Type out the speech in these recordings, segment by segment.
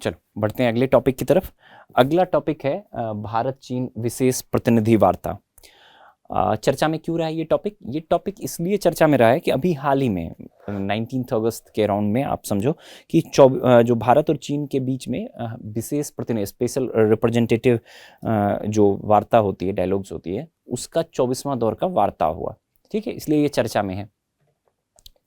चलो बढ़ते हैं अगले टॉपिक की तरफ। अगला टॉपिक है भारत चीन विशेष प्रतिनिधि वार्ता। चर्चा में क्यों रहा है ये टॉपिक इसलिए चर्चा में रहा है कि अभी हाल ही में 19 अगस्त के राउंड में आप समझो कि जो भारत और चीन के बीच में विशेष प्रतिनिधि स्पेशल रिप्रेजेंटेटिव जो वार्ता होती है, डायलॉग्स होती है, उसका 24वां दौर का वार्ता हुआ। ठीक है, इसलिए ये चर्चा में है।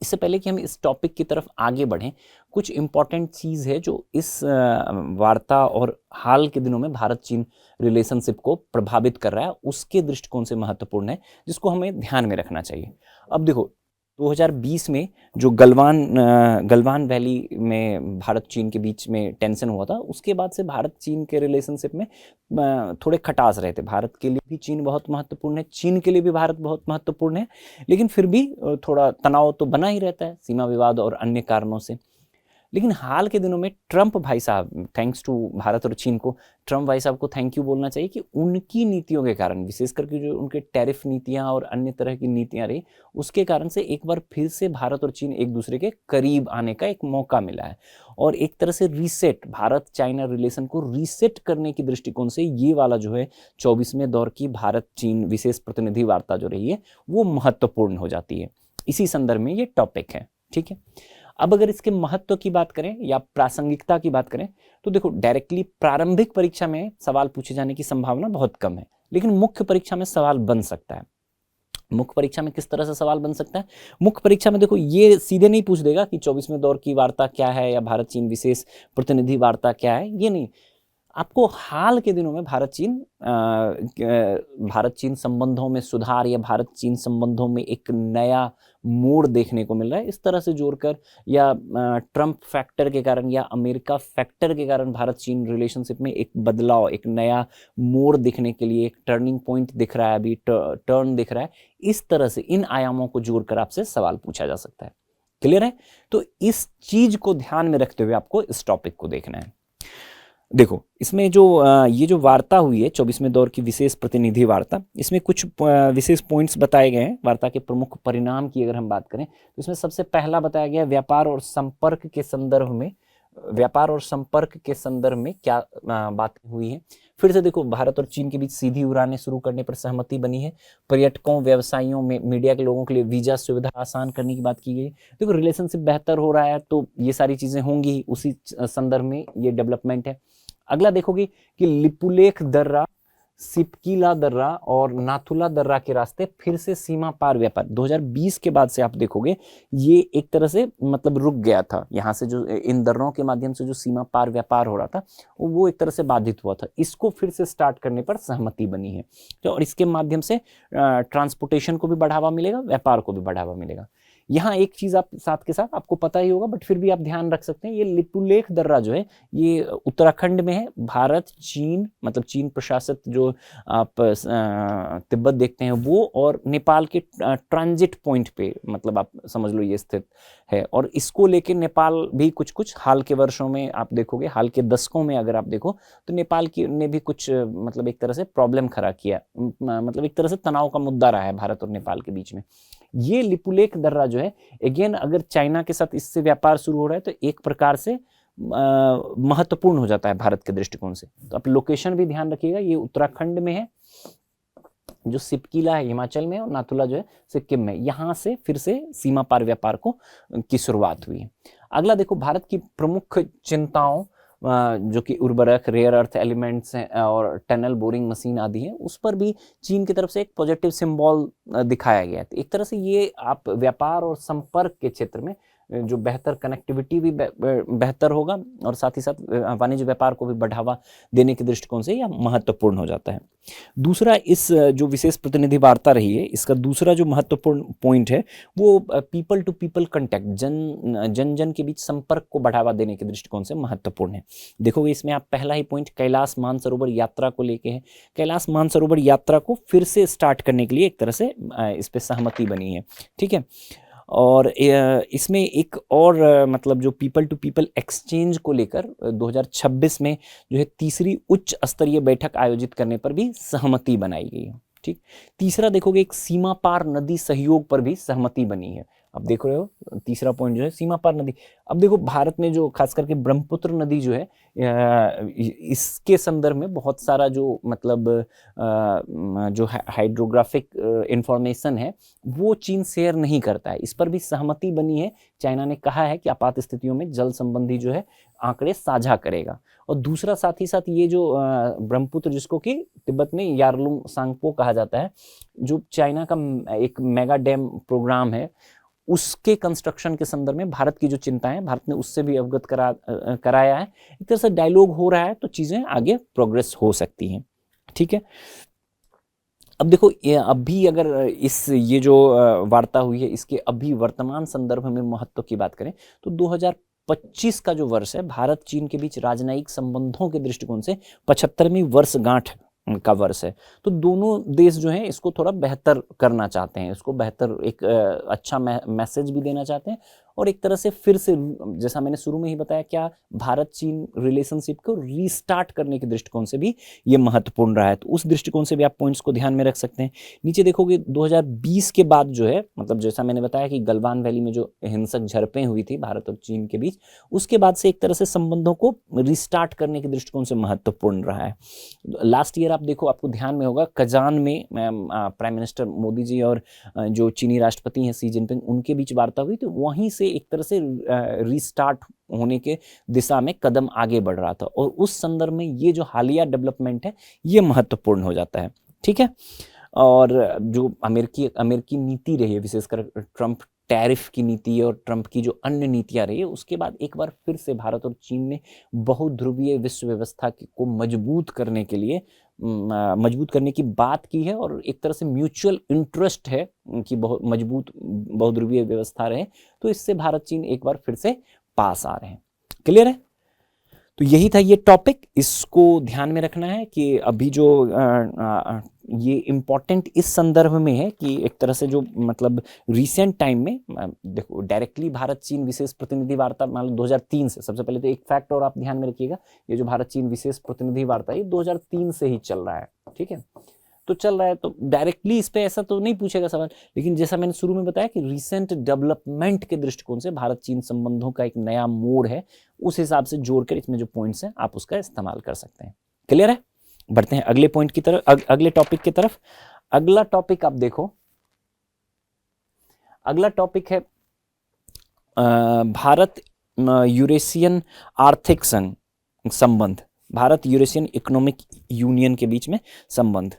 इससे पहले कि हम इस टॉपिक की तरफ आगे बढ़ें, कुछ इंपॉर्टेंट चीज़ है जो इस वार्ता और हाल के दिनों में भारत चीन रिलेशनशिप को प्रभावित कर रहा है, उसके दृष्टिकोण से महत्वपूर्ण है, जिसको हमें ध्यान में रखना चाहिए। अब देखो 2020 में जो गलवान वैली में भारत चीन के बीच में टेंशन हुआ था, उसके बाद से भारत चीन के रिलेशनशिप में थोड़े खटास रहे थे। भारत के लिए भी चीन बहुत महत्वपूर्ण है, चीन के लिए भी भारत बहुत महत्वपूर्ण है, लेकिन फिर भी थोड़ा तनाव तो बना ही रहता है सीमा विवाद और अन्य कारणों से। लेकिन हाल के दिनों में ट्रंप भाई साहब, थैंक्स टू भारत और चीन को, ट्रंप भाई साहब को थैंक यू बोलना चाहिए कि उनकी नीतियों के कारण, विशेष करके जो उनके टैरिफ नीतियां और अन्य तरह की नीतियां रही, उसके कारण से एक बार फिर से भारत और चीन एक दूसरे के करीब आने का एक मौका मिला है। और एक तरह से रीसेट, भारत चाइना रिलेशन को रीसेट करने की दृष्टिकोण से ये वाला जो है 24वें दौर की भारत चीन विशेष प्रतिनिधि वार्ता जो रही है, वो महत्वपूर्ण हो जाती है। इसी संदर्भ में ये टॉपिक है। ठीक है, अब अगर इसके महत्व की बात करें या प्रासंगिकता की बात करें, तो देखो डायरेक्टली प्रारंभिक परीक्षा में सवाल पूछे जाने की संभावना बहुत कम है, लेकिन मुख्य परीक्षा में सवाल बन सकता है। मुख्य परीक्षा में किस तरह से सवाल बन सकता है? मुख्य परीक्षा में देखो ये सीधे नहीं पूछ देगा कि 24वें दौर की वार्ता क्या है या भारत चीन विशेष प्रतिनिधि वार्ता क्या है, ये नहीं। आपको हाल के दिनों में भारत चीन संबंधों में सुधार या भारत चीन संबंधों में एक नया मोड़ देखने को मिल रहा है, इस तरह से जोड़कर, या ट्रंप फैक्टर के कारण या अमेरिका फैक्टर के कारण भारत चीन रिलेशनशिप में एक बदलाव, एक नया मोड़ दिखने के लिए एक टर्निंग पॉइंट दिख रहा है, अभी टर्न दिख रहा है। इस तरह से इन आयामों को जोड़कर आपसे सवाल पूछा जा सकता है। क्लियर है? तो इस चीज को ध्यान में रखते हुए आपको इस टॉपिक को देखना है। देखो इसमें जो ये जो वार्ता हुई है 24वें दौर की विशेष प्रतिनिधि वार्ता, इसमें कुछ विशेष पॉइंट्स बताए गए हैं। वार्ता के प्रमुख परिणाम की अगर हम बात करें तो इसमें सबसे पहला बताया गया व्यापार और संपर्क के संदर्भ में क्या बातें हुई है। फिर से देखो भारत और चीन के बीच सीधी उड़ानें शुरू करने पर सहमति बनी है। पर्यटकों, व्यवसायियों में मीडिया के लोगों के लिए वीजा सुविधा आसान करने की बात की गई। देखो रिलेशनशिप बेहतर हो रहा है तो ये सारी चीजें होंगी, उसी संदर्भ में ये डेवलपमेंट है। अगला देखोगे कि लिपुलेख दर्रा, सिपकीला दर्रा और नाथुला दर्रा के रास्ते फिर से सीमा पार व्यापार 2020 के बाद से आप देखोगे ये एक तरह से मतलब रुक गया था। यहाँ से जो इन दर्रों के माध्यम से जो सीमा पार व्यापार हो रहा था वो एक तरह से बाधित हुआ था, इसको फिर से स्टार्ट करने पर सहमति बनी है। तो और इसके माध्यम से ट्रांसपोर्टेशन को भी बढ़ावा मिलेगा, व्यापार को भी बढ़ावा मिलेगा। यहाँ एक चीज आप साथ के साथ आपको पता ही होगा बट फिर भी आप ध्यान रख सकते हैं, ये लिपुलेख दर्रा जो है ये उत्तराखंड में है। भारत चीन मतलब चीन प्रशासित जो आप तिब्बत देखते हैं वो, और नेपाल के ट्रांजिट पॉइंट पे मतलब आप समझ लो ये स्थित है। और इसको लेके नेपाल भी कुछ हाल के वर्षों में आप देखोगे, हाल के दशकों में अगर आप देखो तो नेपाल की ने भी कुछ मतलब एक तरह से प्रॉब्लम खड़ा किया, मतलब एक तरह से तनाव का मुद्दा रहा है भारत और नेपाल के बीच में। ये लिपुलेख दर्रा जो है अगेन अगर चाइना के साथ इससे व्यापार शुरू हो रहा है तो एक प्रकार से महत्वपूर्ण हो जाता है भारत के दृष्टिकोण से। तो आप लोकेशन भी ध्यान रखिएगा, ये उत्तराखंड में है, जो सिपकीला है हिमाचल में और नाथुला जो है सिक्किम में। यहाँ से फिर से सीमा पार व्यापार की शुरुआत हुई है। अगला देखो भारत की प्रमुख चिंताओं जो कि उर्वरक, रेयर अर्थ एलिमेंट्स हैं और टनल बोरिंग मशीन आदि हैं, उस पर भी चीन की तरफ से एक पॉजिटिव सिंबल दिखाया गया है। तो एक तरह से ये आप व्यापार और संपर्क के क्षेत्र में जो बेहतर कनेक्टिविटी भी बेहतर होगा और साथ ही साथ वाणिज्य व्यापार को भी बढ़ावा देने के दृष्टिकोण से यह महत्वपूर्ण हो जाता है। दूसरा, इस जो विशेष प्रतिनिधि वार्ता रही है इसका दूसरा जो महत्वपूर्ण पॉइंट है वो पीपल टू पीपल कंटेक्ट, जन जन के बीच संपर्क को बढ़ावा देने के दृष्टिकोण से महत्वपूर्ण है। देखोगे इसमें आप पहला ही पॉइंट कैलाश मानसरोवर यात्रा को लेके है। कैलाश मानसरोवर यात्रा को फिर से स्टार्ट करने के लिए एक तरह से इस पे सहमति बनी है। ठीक है, और इसमें एक और मतलब जो पीपल टू पीपल एक्सचेंज को लेकर 2026 में जो है तीसरी उच्च स्तरीय बैठक आयोजित करने पर भी सहमति बनाई गई है। ठीक, तीसरा देखोगे एक सीमा पार नदी सहयोग पर भी सहमति बनी है। अब देख रहे हो तीसरा पॉइंट जो है सीमा पार नदी। अब देखो भारत में जो खास करके ब्रह्मपुत्र नदी जो है इसके संदर्भ में बहुत सारा जो मतलब जो हाइड्रोग्राफिक इंफॉर्मेशन है वो चीन शेयर नहीं करता है। इस पर भी सहमति बनी है। चाइना ने कहा है कि आपात स्थितियों में जल संबंधी जो है आंकड़े साझा करेगा। और दूसरा साथ ही साथ ये जो ब्रह्मपुत्र जिसको कि तिब्बत में यारलुंग सांगपो कहा जाता है, जो चाइना का एक मेगा डैम प्रोग्राम है, उसके कंस्ट्रक्शन के संदर्भ में भारत की जो चिंताएं हैं भारत ने उससे भी अवगत कराया है। एक तरह से डायलॉग हो रहा है तो चीजें आगे प्रोग्रेस हो सकती हैं। ठीक है, अब देखो अभी अगर ये जो वार्ता हुई है इसके अभी वर्तमान संदर्भ में महत्व की बात करें तो 2025 का जो वर्ष है भारत चीन के बीच राजनयिक संबंधों के दृष्टिकोण से 75वीं वर्षगांठ का वर्ष है। तो दोनों देश जो हैं इसको थोड़ा बेहतर करना चाहते हैं, इसको बेहतर एक अच्छा मैसेज भी देना चाहते हैं और एक तरह से फिर से जैसा मैंने शुरू में ही बताया क्या भारत चीन रिलेशनशिप को रीस्टार्ट करने के दृष्टिकोण से भी ये महत्वपूर्ण रहा है। तो उस दृष्टिकोण से भी आप पॉइंट्स को ध्यान में रख सकते हैं। नीचे देखोगे 2020 के बाद जो है मतलब जैसा मैंने बताया कि गलवान वैली में जो हिंसक झड़पें हुई थी भारत और चीन के बीच, उसके बाद से एक तरह से संबंधों को रिस्टार्ट करने के दृष्टिकोण से महत्वपूर्ण रहा है। लास्ट ईयर आप देखो आपको ध्यान में होगा कजान में प्राइम मिनिस्टर मोदी जी और जो चीनी राष्ट्रपति हैं शी जिनपिंग उनके बीच वार्ता हुई, तो वहीं से एक तरह से रीस्टार्ट होने के दिशा में कदम आगे बढ़ रहा था और उस संदर्भ में ये जो हालिया डेवलपमेंट है ये महत्वपूर्ण हो जाता है। ठीक है, और जो अमेरिकी नीति रही है विशेषकर ट्रंप टैरिफ की नीति और ट्रंप की जो अन्य नीतियां रही है उसके बाद एक बार फिर से भारत और चीन ने बहुध्रुवीय विश्व व्यवस्था को मजबूत करने के लिए मजबूत करने की बात की है और एक तरह से म्यूचुअल इंटरेस्ट है कि बहुत मजबूत बहुध्रुवीय व्यवस्था रहे, तो इससे भारत चीन एक बार फिर से पास आ रहे हैं। क्लियर है? तो यही था ये टॉपिक, इसको ध्यान में रखना है कि अभी जो ये इम्पॉर्टेंट इस संदर्भ में है कि एक तरह से जो मतलब रिसेंट टाइम में देखो डायरेक्टली भारत चीन विशेष प्रतिनिधि वार्ता मान लो 2003 से, सबसे पहले तो एक फैक्ट और आप ध्यान में रखिएगा ये जो भारत चीन विशेष प्रतिनिधि वार्ता है 2003 से ही चल रहा है। ठीक है, तो चल रहा है तो डायरेक्टली इस पे ऐसा तो नहीं पूछेगा सवाल, लेकिन जैसा मैंने शुरू में बताया कि रिसेंट डेवलपमेंट के दृष्टिकोण से भारत चीन संबंधों का एक नया मोड़ है, उस हिसाब से जोड़कर इसमें जो पॉइंट्स हैं आप उसका इस्तेमाल कर सकते हैं। क्लियर है? बढ़ते हैं अगले पॉइंट की तरफ, अगले टॉपिक की तरफ। अगला टॉपिक आप देखो, अगला टॉपिक है भारत यूरेशियन आर्थिक संबंध, भारत यूरेशियन इकोनॉमिक यूनियन के बीच में संबंध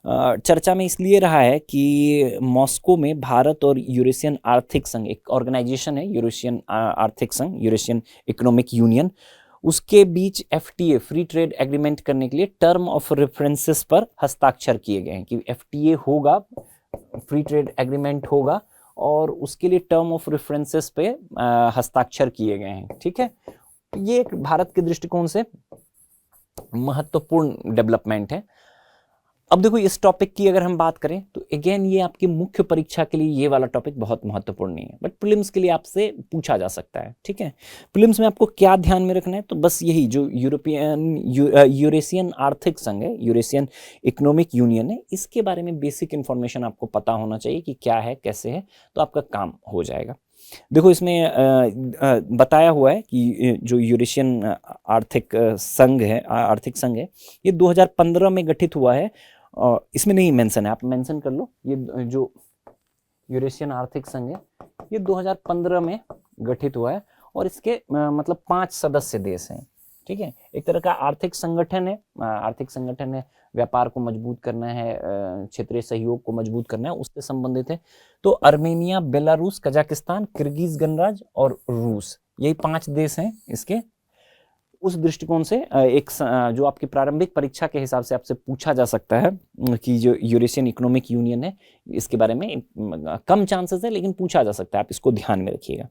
चर्चा में इसलिए रहा है कि मॉस्को में भारत और यूरेशियन आर्थिक संघ, एक ऑर्गेनाइजेशन है यूरेशियन आर्थिक संघ, यूरेशियन इकोनॉमिक यूनियन, उसके बीच FTA फ्री ट्रेड एग्रीमेंट करने के लिए टर्म ऑफ रेफरेंसेस पर हस्ताक्षर किए गए हैं कि FTA होगा, फ्री ट्रेड एग्रीमेंट होगा और उसके लिए टर्म ऑफ रेफरेंसेस पे हस्ताक्षर किए गए हैं। ठीक है, ये एक भारत के दृष्टिकोण से महत्वपूर्ण डेवलपमेंट है। अब देखो इस टॉपिक की अगर हम बात करें तो अगेन ये आपकी मुख्य परीक्षा के लिए ये वाला टॉपिक बहुत महत्वपूर्ण नहीं है, बट प्रीलिम्स के लिए आपसे पूछा जा सकता है। ठीक है, प्रीलिम्स में आपको क्या ध्यान में रखना है, तो बस यही जो यूरेशियन आर्थिक संघ है, यूरेशियन इकोनॉमिक यूनियन है, इसके बारे में बेसिक इंफॉर्मेशन आपको पता होना चाहिए कि क्या है कैसे है, तो आपका काम हो जाएगा। देखो इसमें बताया हुआ है कि जो यूरेशियन आर्थिक संघ है ये 2015 में गठित हुआ है। इसमें नहीं मेंशन है, आप मेंशन कर लो, ये जो यूरेशियन आर्थिक संघ है ये 2015 में गठित हुआ है और इसके मतलब 5 सदस्य देश हैं। ठीक है, एक तरह का आर्थिक संगठन है, व्यापार को मजबूत करना है, क्षेत्रीय सहयोग को मजबूत करना है, उससे संबंधित है। तो अर्मेनिया, बेलारूस, कजाकिस्तान, किर्गिज गणराज्य और रूस, यही 5 देश हैं इसके। उस दृष्टिकोण से एक जो आपकी प्रारंभिक परीक्षा के हिसाब से आपसे पूछा जा सकता है कि जो यूरेशियन इकोनॉमिक यूनियन है इसके बारे में कम चांसेस है लेकिन पूछा जा सकता है, आप इसको ध्यान में रखिएगा।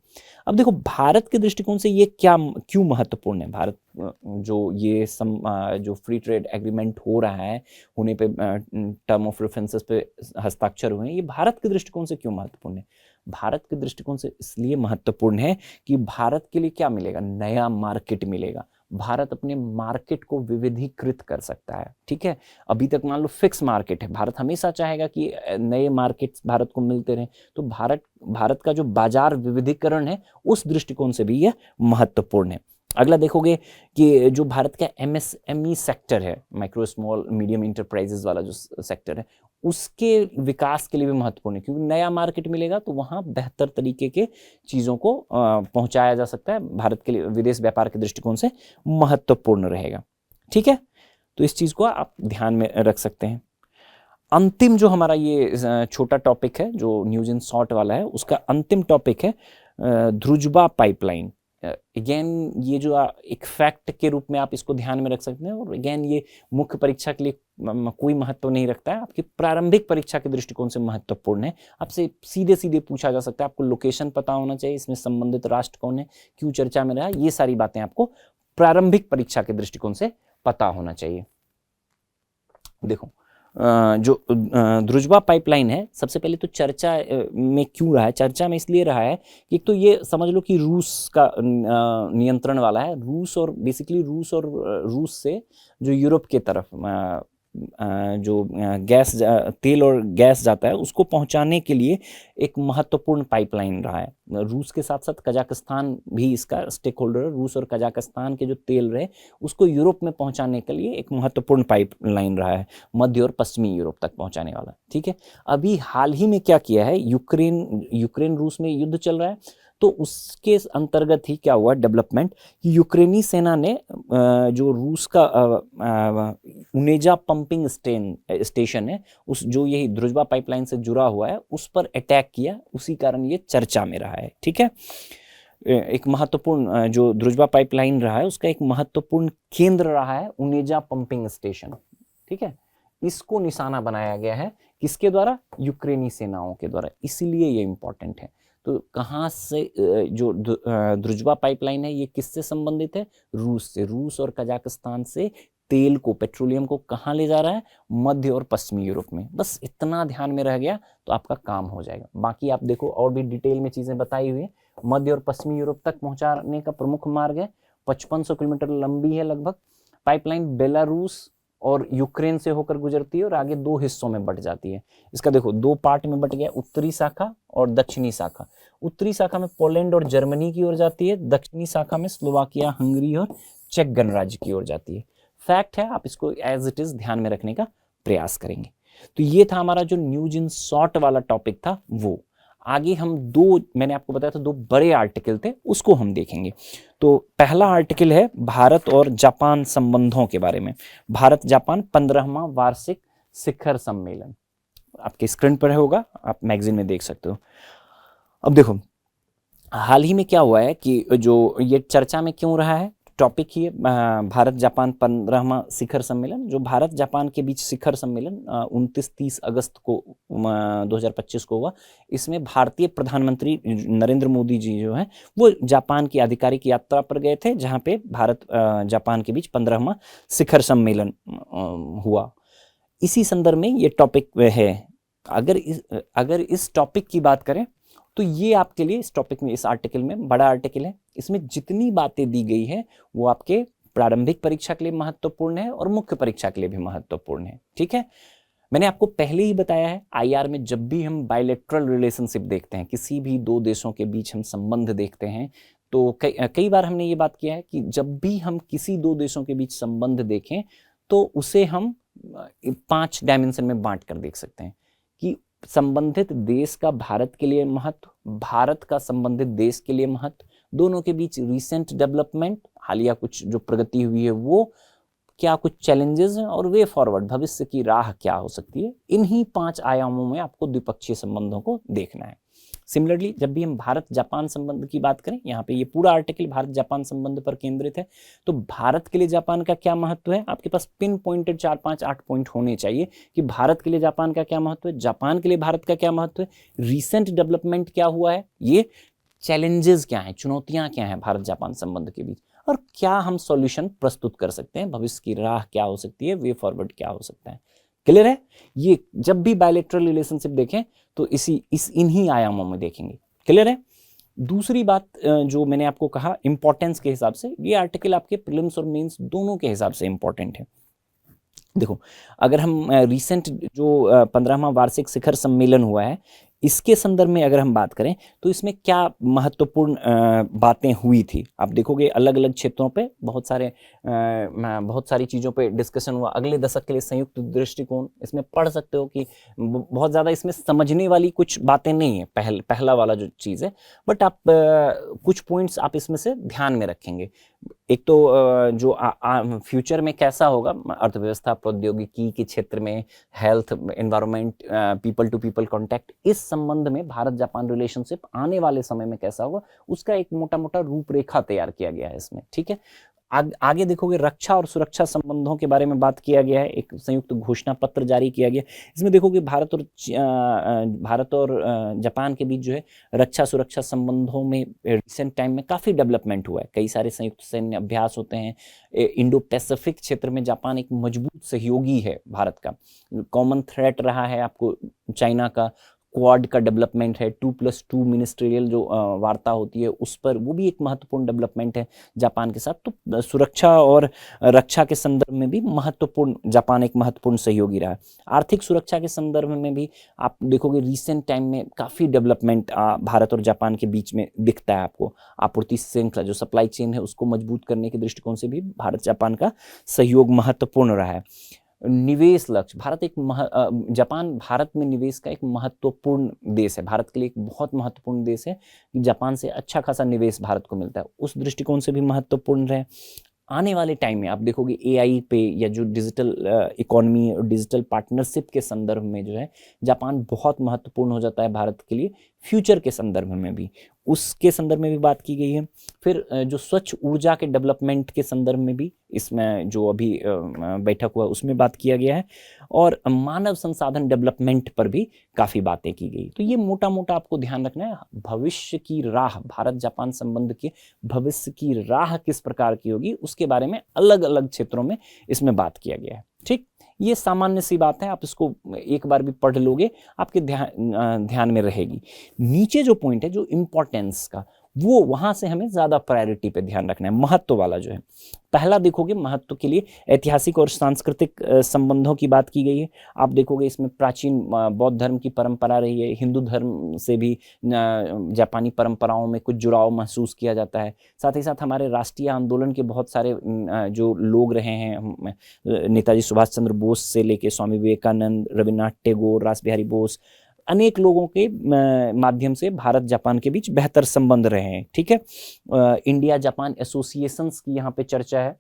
अब देखो भारत के दृष्टिकोण से ये क्यों महत्वपूर्ण है, भारत जो ये जो फ्री ट्रेड एग्रीमेंट हो रहा है, होने पे टर्म ऑफ रेफरेंसेस पे हस्ताक्षर हुए हैं, ये भारत के दृष्टिकोण से क्यों महत्वपूर्ण है? भारत के दृष्टिकोण से इसलिए महत्वपूर्ण है कि भारत के लिए क्या मिलेगा? नया मार्केट मिलेगा। भारत अपने मार्केट को विविधीकृत कर सकता है। ठीक है, अभी तक मान लो फिक्स मार्केट है, भारत हमेशा चाहेगा कि नए मार्केट्स भारत को मिलते रहें। तो भारत का जो बाजार विविधीकरण है, उस दृष्टिकोण से भी यह महत्वपूर्ण है। अगला देखोगे कि जो भारत का एमएसएमई सेक्टर है, माइक्रो स्मॉल मीडियम इंटरप्राइजेस वाला जो सेक्टर है, उसके विकास के लिए भी महत्वपूर्ण है, क्योंकि नया मार्केट मिलेगा तो वहाँ बेहतर तरीके के चीज़ों को पहुंचाया जा सकता है। भारत के लिए विदेश व्यापार के दृष्टिकोण से महत्वपूर्ण रहेगा। ठीक है, तो इस चीज़ को आप ध्यान में रख सकते हैं। अंतिम जो हमारा ये छोटा टॉपिक है, जो न्यूज इन शॉर्ट वाला है, उसका अंतिम टॉपिक है ध्रुजबा पाइपलाइन। अगेन ये जो एक फैक्ट के रूप में आप इसको ध्यान में रख सकते हैं, और अगेन ये मुख्य परीक्षा के लिए कोई महत्व नहीं रखता है, आपकी प्रारंभिक परीक्षा के दृष्टिकोण से महत्वपूर्ण है। आपसे सीधे सीधे पूछा जा सकता है, आपको लोकेशन पता होना चाहिए, इसमें संबंधित राष्ट्र कौन है, क्यों चर्चा में रहा, ये सारी बातें आपको प्रारंभिक परीक्षा के दृष्टिकोण से पता होना चाहिए। देखो जो ध्रुजबा पाइपलाइन है, सबसे पहले तो चर्चा में क्यों रहा है? चर्चा में इसलिए रहा है कि एक तो ये समझ लो कि रूस का नियंत्रण वाला है। रूस से जो यूरोप के तरफ जो तेल और गैस जाता है, उसको पहुंचाने के लिए एक महत्वपूर्ण पाइपलाइन रहा है। रूस के साथ साथ कजाकिस्तान भी इसका स्टेक होल्डर है। रूस और कजाकिस्तान के जो तेल रहे, उसको यूरोप में पहुंचाने के लिए एक महत्वपूर्ण पाइपलाइन रहा है, मध्य और पश्चिमी यूरोप तक पहुंचाने वाला। ठीक है, अभी हाल ही में क्या किया है, यूक्रेन रूस में युद्ध चल रहा है, तो उसके अंतर्गत ही क्या हुआ डेवलपमेंट, यूक्रेनी सेना ने जो रूस का उनेजा पंपिंग स्टेशन है, उस जो यही ध्रुजबा पाइपलाइन से जुड़ा हुआ है, उस पर अटैक किया। उसी कारण ये चर्चा में रहा है। ठीक है, एक महत्वपूर्ण जो ध्रुजबा पाइपलाइन रहा है, उसका एक महत्वपूर्ण केंद्र रहा है उनेजा पंपिंग स्टेशन। ठीक है, इसको निशाना बनाया गया है, किसके द्वारा? यूक्रेनी सेनाओं के द्वारा, इसीलिए ये इंपॉर्टेंट है। तो कहाँ से जो ध्रुजबा पाइपलाइन है, ये किससे संबंधित है? रूस से। रूस और कजाकिस्तान से तेल को, पेट्रोलियम को कहाँ ले जा रहा है? मध्य और पश्चिमी यूरोप में। बस इतना ध्यान में रह गया तो आपका काम हो जाएगा। बाकी आप देखो, और भी डिटेल में चीजें बताई हुई है। मध्य और पश्चिमी यूरोप तक पहुंचाने का प्रमुख मार्ग है, 5500 किलोमीटर लंबी है लगभग। पाइपलाइन बेलारूस और यूक्रेन से होकर गुजरती है और आगे दो हिस्सों में बट जाती है। इसका देखो दो पार्ट में बट गया, उत्तरी शाखा और दक्षिणी शाखा। उत्तरी शाखा में पोलैंड और जर्मनी की ओर जाती है, दक्षिणी शाखा में स्लोवाकिया, हंगरी और चेक गणराज्य की ओर जाती है। फैक्ट है, आप इसको एज इट इज ध्यान में रखने का प्रयास करेंगे। तो ये था हमारा जो न्यूज इन शॉर्ट वाला टॉपिक था। वो आगे हम मैंने आपको बताया था, दो बड़े आर्टिकल थे, उसको हम देखेंगे। तो पहला आर्टिकल है भारत और जापान संबंधों के बारे में। भारत जापान 15वां वार्षिक शिखर सम्मेलन आपके स्क्रीन पर होगा, आप मैगजीन में देख सकते हो। अब देखो, हाल ही में क्या हुआ है कि जो ये चर्चा में क्यों रहा है, टॉपिक ही है भारत जापान 15वां शिखर सम्मेलन। जो भारत जापान के बीच शिखर सम्मेलन 29-30 अगस्त को 2025 को हुआ। इसमें भारतीय प्रधानमंत्री नरेंद्र मोदी जी जो हैं, वो जापान की आधिकारिक यात्रा पर गए थे, जहां पे भारत जापान के बीच 15वां शिखर सम्मेलन हुआ। इसी संदर्भ में ये टॉपिक है। अगर इस टॉपिक की बात करें तो ये आपके लिए इस टॉपिक में, इस आर्टिकल में, बड़ा आर्टिकल है, इसमें जितनी बातें दी गई है वो आपके प्रारंभिक परीक्षा के लिए महत्वपूर्ण है और मुख्य परीक्षा के लिए भी महत्वपूर्ण है। ठीक है, मैंने आपको पहले ही बताया है, आईआर में जब भी हम बायलैटरल रिलेशनशिप देखते हैं, किसी भी दो देशों के बीच हम संबंध देखते हैं, तो कई बार हमने ये बात किया है कि जब भी हम किसी दो देशों के बीच संबंध देखें तो उसे हम 5 डायमेंशन में बांट कर देख सकते हैं कि संबंधित देश का भारत के लिए महत्व, भारत का संबंधित देश के लिए महत्व, दोनों के बीच रिसेंट डेवलपमेंट, हालिया कुछ जो प्रगति हुई है वो, क्या कुछ चैलेंजेस हैं, और वे फॉरवर्ड भविष्य की राह क्या हो सकती है। इन्हीं 5 आयामों में आपको द्विपक्षीय संबंधों को देखना है। सिमिलरली जब भी हम भारत जापान संबंध की बात करें, यहाँ पे ये पूरा आर्टिकल भारत जापान संबंध पर केंद्रित है, तो भारत के लिए जापान का क्या महत्व है, आपके पास पिन पॉइंटेड 4, 5, 8 पॉइंट होने चाहिए कि भारत के लिए जापान का क्या महत्व है, जापान के लिए भारत का क्या महत्व है, रिसेंट डेवलपमेंट क्या हुआ है, ये चैलेंजेस क्या हैं, चुनौतियां क्या हैं भारत जापान संबंध के बीच। और क्या हम सॉल्यूशन प्रस्तुत कर सकते हैं, भविष्य की राह क्या हो सकती है, वे फॉरवर्ड क्या हो सकता है। क्लियर है? ये जब भी बायलैटरल रिलेशनशिप देखें तो इन्हीं आयामों में देखेंगे। क्लियर है? दूसरी बात जो मैंने आपको कहा इंपॉर्टेंस के हिसाब से, ये आर्टिकल आपके प्रीलिम्स और मेंस दोनों के हिसाब से इंपॉर्टेंट है। देखो, अगर हम रिसेंट जो 15वां वार्षिक शिखर सम्मेलन हुआ है, इसके संदर्भ में अगर हम बात करें तो इसमें क्या महत्वपूर्ण बातें हुई थी, आप देखोगे अलग अलग क्षेत्रों पे बहुत सारी चीज़ों पे डिस्कशन हुआ। अगले दशक के लिए संयुक्त दृष्टिकोण, इसमें पढ़ सकते हो कि बहुत ज़्यादा इसमें समझने वाली कुछ बातें नहीं है, पहला वाला जो चीज़ है, बट आप कुछ पॉइंट्स आप इसमें से ध्यान में रखेंगे। एक तो जो फ्यूचर में कैसा होगा अर्थव्यवस्था, प्रौद्योगिकी के क्षेत्र में, health, environment, people to people contact, इस संबंध में भारत जापान रिलेशनशिप आने वाले समय में कैसा होगा, उसका एक मोटा मोटा रूपरेखा तैयार किया गया है इसमें। ठीक है, आगे देखोगे रक्षा और सुरक्षा संबंधों के बारे में बात किया गया है, एक संयुक्त घोषणा पत्र जारी किया गया। इसमें देखोगे भारत और जापान के बीच जो है रक्षा सुरक्षा संबंधों में रिसेंट टाइम में काफ़ी डेवलपमेंट हुआ है, कई सारे संयुक्त सैन्य अभ्यास होते हैं। इंडो पैसिफिक क्षेत्र में जापान एक मजबूत सहयोगी है भारत का, कॉमन थ्रेट रहा है आपको चाइना का, क्वाड का डेवलपमेंट है, 2+2 मिनिस्ट्रियल जो वार्ता होती है उस पर, वो भी एक महत्वपूर्ण डेवलपमेंट है जापान के साथ। तो सुरक्षा और रक्षा के संदर्भ में भी जापान एक महत्वपूर्ण सहयोगी रहा है। आर्थिक सुरक्षा के संदर्भ में भी आप देखोगे रिसेंट टाइम में काफ़ी डेवलपमेंट भारत और जापान के बीच में दिखता है आपको। आपूर्ति श्रृंखला जो सप्लाई चेन है उसको मजबूत करने के दृष्टिकोण से भी भारत जापान का सहयोग महत्वपूर्ण रहा है। निवेश लक्ष्य, जापान भारत में निवेश का एक महत्वपूर्ण देश है, भारत के लिए एक बहुत महत्वपूर्ण देश है। जापान से अच्छा खासा निवेश भारत को मिलता है, उस दृष्टिकोण से भी महत्वपूर्ण है। आने वाले टाइम में आप देखोगे एआई पे या जो डिजिटल इकोनॉमी और डिजिटल पार्टनरशिप के संदर्भ में जो है जापान बहुत महत्वपूर्ण हो जाता है भारत के लिए, फ्यूचर के संदर्भ में भी, उसके संदर्भ में भी बात की गई है। फिर जो स्वच्छ ऊर्जा के डेवलपमेंट के संदर्भ में भी इसमें जो अभी बैठक हुआ उसमें बात किया गया है, और मानव संसाधन डेवलपमेंट पर भी काफ़ी बातें की गई। तो ये मोटा मोटा आपको ध्यान रखना है, भविष्य की राह, भारत जापान संबंध के भविष्य की राह किस प्रकार की होगी उसके बारे में अलग अलग क्षेत्रों में इसमें बात किया गया है। ठीक, ये सामान्य सी बात है, आप इसको एक बार भी पढ़ लोगे आपके ध्यान में रहेगी। नीचे जो पॉइंट है जो इम्पोर्टेंस का, वो वहां से हमें ज्यादा प्रायोरिटी पे ध्यान रखना है, महत्व वाला जो है। पहला देखोगे महत्व के लिए ऐतिहासिक और सांस्कृतिक संबंधों की बात की गई है। आप देखोगे इसमें प्राचीन बौद्ध धर्म की परंपरा रही है, हिंदू धर्म से भी जापानी परंपराओं में कुछ जुड़ाव महसूस किया जाता है। साथ ही साथ हमारे राष्ट्रीय आंदोलन के बहुत सारे जो लोग रहे हैं, नेताजी सुभाष चंद्र बोस से लेके स्वामी विवेकानंद, रविन्द्रनाथ टैगोर, रास बिहारी बोस, अनेक लोगों के माध्यम से भारत जापान के बीच बेहतर संबंध रहे हैं। ठीक है, इंडिया जापान एसोसिएशंस की यहाँ पे चर्चा है।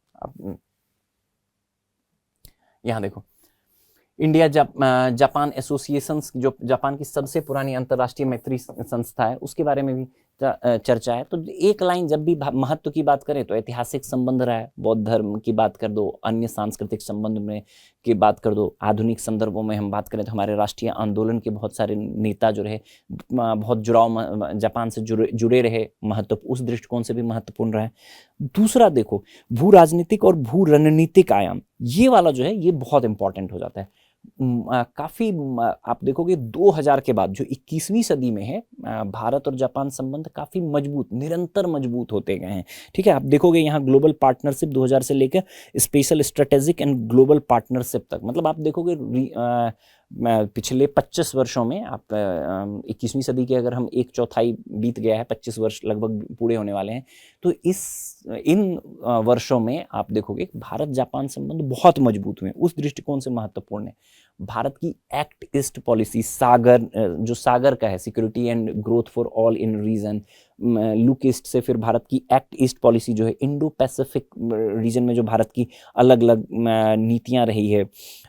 यहाँ देखो, इंडिया जापान एसोसिएशंस जो जापान की सबसे पुरानी अंतर्राष्ट्रीय मैत्री संस्था है, उसके बारे में भी चर्चा है। तो एक लाइन, जब भी महत्व की बात करें तो ऐतिहासिक संबंध रहा है, बौद्ध धर्म की बात कर दो, अन्य सांस्कृतिक संबंध में की बात कर दो, आधुनिक संदर्भों में हम बात करें तो हमारे राष्ट्रीय आंदोलन के बहुत सारे नेता जो रहे, बहुत जुड़ाव जापान से जुड़े रहे, महत्व उस दृष्टिकोण से भी महत्वपूर्ण रहा है। दूसरा देखो, भू राजनीतिक और भू रणनीतिक आयाम, ये वाला जो है ये बहुत इंपॉर्टेंट हो जाता है। काफ़ी आप देखोगे 2000 के बाद जो 21वीं सदी में है, भारत और जापान संबंध काफ़ी मजबूत, निरंतर मजबूत होते गए हैं। ठीक है, आप देखोगे यहाँ ग्लोबल पार्टनरशिप 2000 से लेकर special strategic and global partnership तक, मतलब आप देखोगे पिछले 25 वर्षों में, आप 21वीं सदी के अगर हम 1/4 बीत गया है, 25 वर्ष लगभग पूरे होने वाले हैं, तो इन वर्षों में आप देखोगे भारत जापान संबंध बहुत मजबूत हुए, उस दृष्टिकोण से महत्वपूर्ण है। भारत की एक्ट ईस्ट पॉलिसी, जो सागर का है, security and growth for all in region, look east से फिर भारत की एक्ट ईस्ट पॉलिसी जो है, इंडो पैसिफिक रीजन में जो भारत की अलग अलग नीतियां रही है,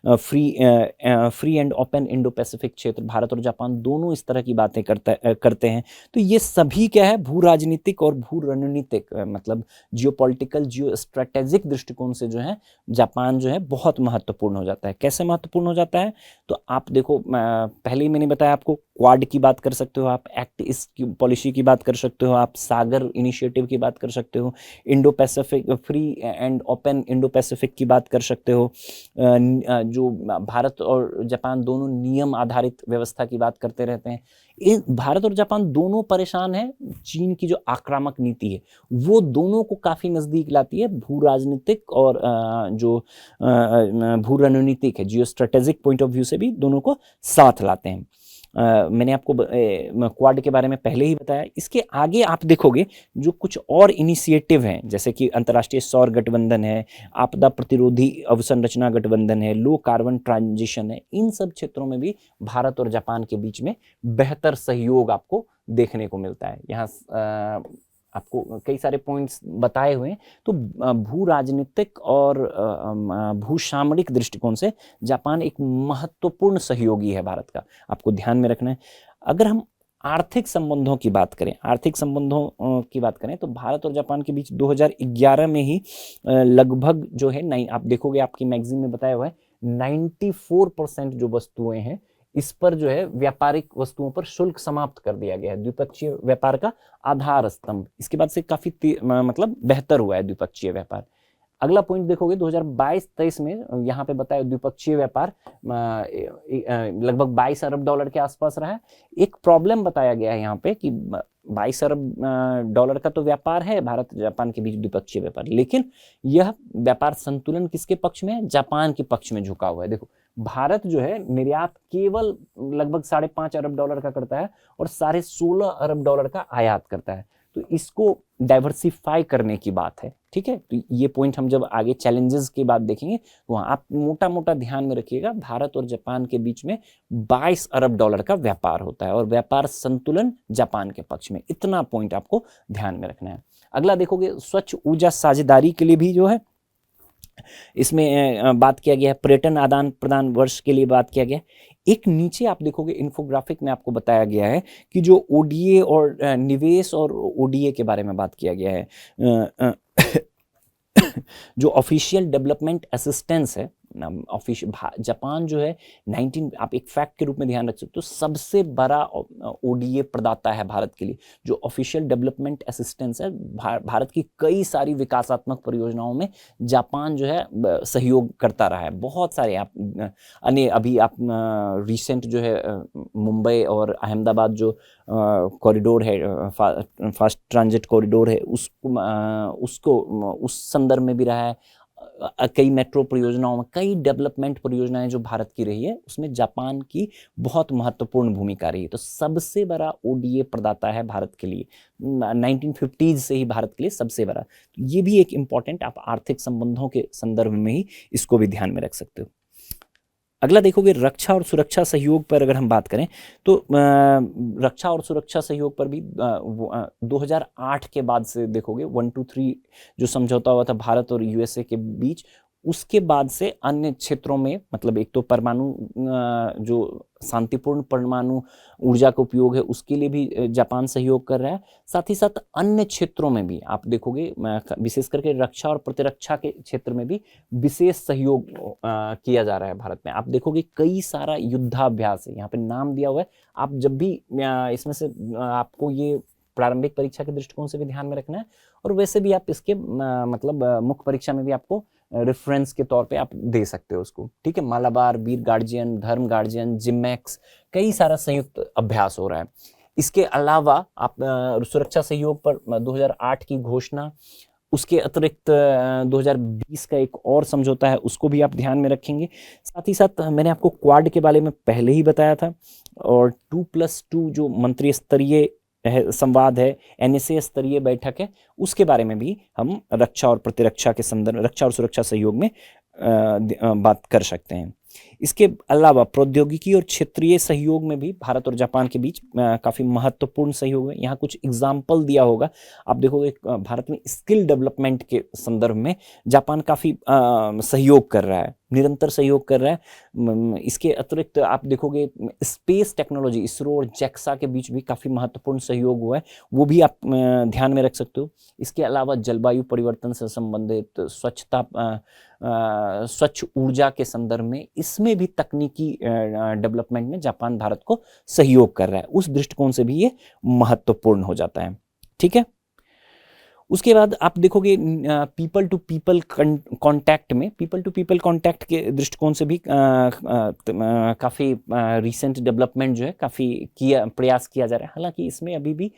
free and open Indo Pacific क्षेत्र, भारत और जापान दोनों इस तरह की बातें करते हैं। तो ये सभी क्या है, भू राजनीतिक और भू रणनीतिक, मतलब जियोपॉलिटिकल, जियो स्ट्रेटेजिक दृष्टिकोण से जो है जापान जो है बहुत महत्वपूर्ण हो जाता है। कैसे महत्वपूर्ण हो जाता है, तो आप देखो, पहले ही मैंने बताया आपको, क्वाड की बात कर सकते हो आप, एक्ट ईस्ट पॉलिसी की बात कर सकते सकते हो, आप सागर इनिशिएटिव की बात कर सकते हो, Indo Pacific free and open Indo Pacific की बात कर सकते हो, जो भारत और जापान दोनों नियम आधारित व्यवस्था की बात करते रहते हैं। भारत और जापान दोनों परेशान हैं, चीन की जो आक्रामक नीति है वो दोनों को काफी नजदीक लाती है, भू राजनीतिक और जो भू रणनीतिक है, geo strategic point of view से भी दोनों को साथ लाते हैं। मैंने आपको क्वाड के बारे में पहले ही बताया। इसके आगे आप देखोगे जो कुछ और इनिशिएटिव हैं, जैसे कि अंतर्राष्ट्रीय सौर गठबंधन है, आपदा प्रतिरोधी अवसंरचना गठबंधन है, लो कार्बन ट्रांजिशन है, इन सब क्षेत्रों में भी भारत और जापान के बीच में बेहतर सहयोग आपको देखने को मिलता है। यहाँ आपको कई सारे पॉइंट्स बताए हुए हैं। तो भू राजनीतिक और भू सामरिक दृष्टिकोण से जापान एक महत्वपूर्ण सहयोगी है भारत का, आपको ध्यान में रखना है। अगर हम आर्थिक संबंधों की बात करें तो भारत और जापान के बीच 2011 में ही लगभग जो है आप देखोगे, आपकी मैगजीन में बताया हुआ है 94% जो वस्तुएं हैं इस पर जो है व्यापारिक वस्तुओं पर शुल्क समाप्त कर दिया गया है, द्विपक्षीय व्यापार का आधार स्तंभ। इसके बाद से काफी मतलब बेहतर हुआ है द्विपक्षीय व्यापार। अगला पॉइंट देखोगे 2022-23 में यहाँ पे बताया द्विपक्षीय व्यापार लगभग 22 अरब डॉलर के आसपास रहा है। एक प्रॉब्लम बताया गया है यहाँ पे कि 22 अरब डॉलर का तो व्यापार है भारत जापान के बीच द्विपक्षीय व्यापार, लेकिन यह व्यापार संतुलन किसके पक्ष में है? जापान के पक्ष में झुका हुआ है। देखो, भारत जो है निर्यात केवल लगभग 5.5 अरब डॉलर का करता है और 16.5 अरब डॉलर का आयात करता है। तो इसको डाइवर्सिफाई करने की बात है, ठीक है। तो ये पॉइंट हम जब आगे चैलेंजेस की बात देखेंगे तो आप मोटा मोटा ध्यान में रखिएगा, भारत और जापान के बीच में 22 अरब डॉलर का व्यापार होता है और व्यापार संतुलन जापान के पक्ष में, इतना पॉइंट आपको ध्यान में रखना है। अगला देखोगे स्वच्छ ऊर्जा साझेदारी के लिए भी जो है इसमें बात किया गया है, पर्यटन आदान प्रदान वर्ष के लिए बात किया गया है। एक नीचे आप देखोगे इन्फोग्राफिक में आपको बताया गया है कि जो ओडीए और निवेश और ओडीए के बारे में बात किया गया है। जो ऑफिशियल डेवलपमेंट असिस्टेंस है, जापान जो है आप एक फैक्ट के रूप में ध्यान रख सकते हो, सबसे बड़ा ओडीए प्रदाता है भारत के लिए। जो ऑफिशियल डेवलपमेंट असिस्टेंस है, भारत की कई सारी विकासात्मक परियोजनाओं में जापान जो है सहयोग करता रहा है। बहुत सारे अभी आप रिसेंट जो है मुंबई और अहमदाबाद जो कॉरिडोर है, फास्ट ट्रांजिट कॉरिडोर है, उसको उस संदर्भ में भी रहा है। कई मेट्रो परियोजनाओं में, कई डेवलपमेंट परियोजनाएं जो भारत की रही है उसमें जापान की बहुत महत्वपूर्ण भूमिका रही है। तो सबसे बड़ा ओडीए प्रदाता है भारत के लिए, 1950s से ही भारत के लिए सबसे बड़ा। तो ये भी एक इम्पॉर्टेंट, आप आर्थिक संबंधों के संदर्भ में ही इसको भी ध्यान में रख सकते हो। अगला देखोगे रक्षा और सुरक्षा सहयोग पर अगर हम बात करें तो रक्षा और सुरक्षा सहयोग पर भी 2008 के बाद से देखोगे 123 जो समझौता हुआ था भारत और यूएसए के बीच, उसके बाद से अन्य क्षेत्रों में, मतलब एक तो परमाणु जो शांतिपूर्ण परमाणु ऊर्जा का उपयोग है उसके लिए भी जापान सहयोग कर रहा है। साथ ही साथ अन्य क्षेत्रों में भी आप देखोगे, विशेष करके रक्षा और प्रतिरक्षा के क्षेत्र में भी विशेष सहयोग किया जा रहा है भारत में। आप देखोगे कई सारा युद्धाभ्यास है, यहाँ पे नाम दिया हुआ है। आप जब भी इसमें से आपको ये प्रारंभिक परीक्षा के दृष्टिकोण से भी ध्यान में रखना है, और वैसे भी आप इसके मतलब मुख्य परीक्षा में भी आपको रेफरेंस के तौर पे आप दे सकते हो उसको, ठीक है। मालाबार, वीर गार्जियन, धर्म गार्जियन, जिमैक्स, कई सारा संयुक्त अभ्यास हो रहा है। इसके अलावा आप सुरक्षा सहयोग पर 2008 की घोषणा, उसके अतिरिक्त 2020 का एक और समझौता है, उसको भी आप ध्यान में रखेंगे। साथ ही साथ मैंने आपको क्वाड के बारे में पहले ही बताया था, और 2+2 जो मंत्री स्तरीय संवाद है, एनएसए स्तरीय बैठक है, उसके बारे में भी हम रक्षा और प्रतिरक्षा के संदर्भ, रक्षा और सुरक्षा सहयोग में बात कर सकते हैं। इसके अलावा प्रौद्योगिकी और क्षेत्रीय सहयोग में भी भारत और जापान के बीच काफी महत्वपूर्ण सहयोग है। यहाँ कुछ एग्जाम्पल दिया होगा, आप देखोगे भारत में स्किल डेवलपमेंट के संदर्भ में जापान काफी सहयोग कर रहा है, निरंतर सहयोग कर रहा है। इसके अतिरिक्त आप देखोगे स्पेस टेक्नोलॉजी, इसरो और जैक्सा के बीच भी काफी महत्वपूर्ण सहयोग हुआ है, वो भी आप ध्यान में रख सकते हो। इसके अलावा जलवायु परिवर्तन से संबंधित स्वच्छ ऊर्जा के संदर्भ में, इसमें भी तकनीकी डेवलपमेंट में जापान भारत को सहयोग कर रहा है, उस दृष्टिकोण से भी ये महत्वपूर्ण हो जाता है। ठीक है। उसके बाद आप देखोगे पीपल टू पीपल कांटेक्ट में, पीपल टू पीपल कांटेक्ट के दृष्टिकोण से भी काफ़ी रीसेंट डेवलपमेंट जो है काफ़ी प्रयास किया जा रहा है। हालांकि इसमें अभी भी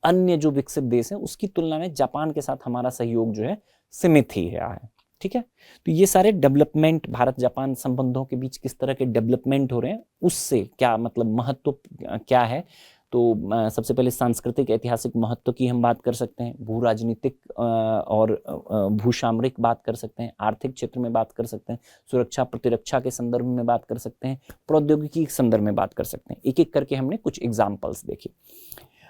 अन्य जो विकसित देश हैं उसकी तुलना में जापान के साथ हमारा सहयोग जो है सीमित ही रहा है। ठीक है, तो ये सारे डेवलपमेंट, भारत जापान संबंधों के बीच किस तरह के डेवलपमेंट हो रहे हैं, उससे क्या मतलब महत्व क्या है। तो सबसे पहले सांस्कृतिक ऐतिहासिक महत्व की हम बात कर सकते हैं, भू राजनीतिक और भू सामरिक बात कर सकते हैं, आर्थिक क्षेत्र में बात कर सकते हैं, सुरक्षा प्रतिरक्षा के संदर्भ में बात कर सकते हैं, प्रौद्योगिकी के संदर्भ में बात कर सकते हैं। एक एक करके हमने कुछ एग्जाम्पल्स देखे।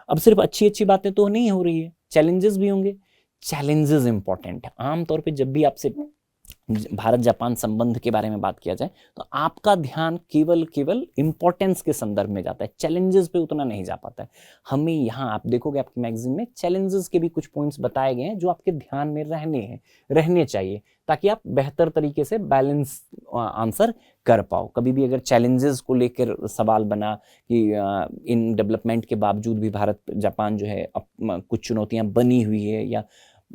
अब सिर्फ अच्छी अच्छी बातें तो नहीं हो रही है, चैलेंजेस भी होंगे। चैलेंजेस इंपॉर्टेंट है। आमतौर पे जब भी आपसे भारत जापान संबंध के बारे में बात किया जाए तो आपका ध्यान केवल इंपॉर्टेंस के संदर्भ में जाता है, चैलेंजेस पे उतना नहीं जा पाता है। हमें यहाँ आप देखोगे आपकी मैगजीन में चैलेंजेस के भी कुछ पॉइंट्स बताए गए हैं जो आपके ध्यान में रहने चाहिए, ताकि आप बेहतर तरीके से बैलेंस आंसर कर पाओ। कभी भी अगर चैलेंजेस को लेकर सवाल बना कि इन डेवलपमेंट के बावजूद भी भारत जापान जो है कुछ चुनौतियां बनी हुई है या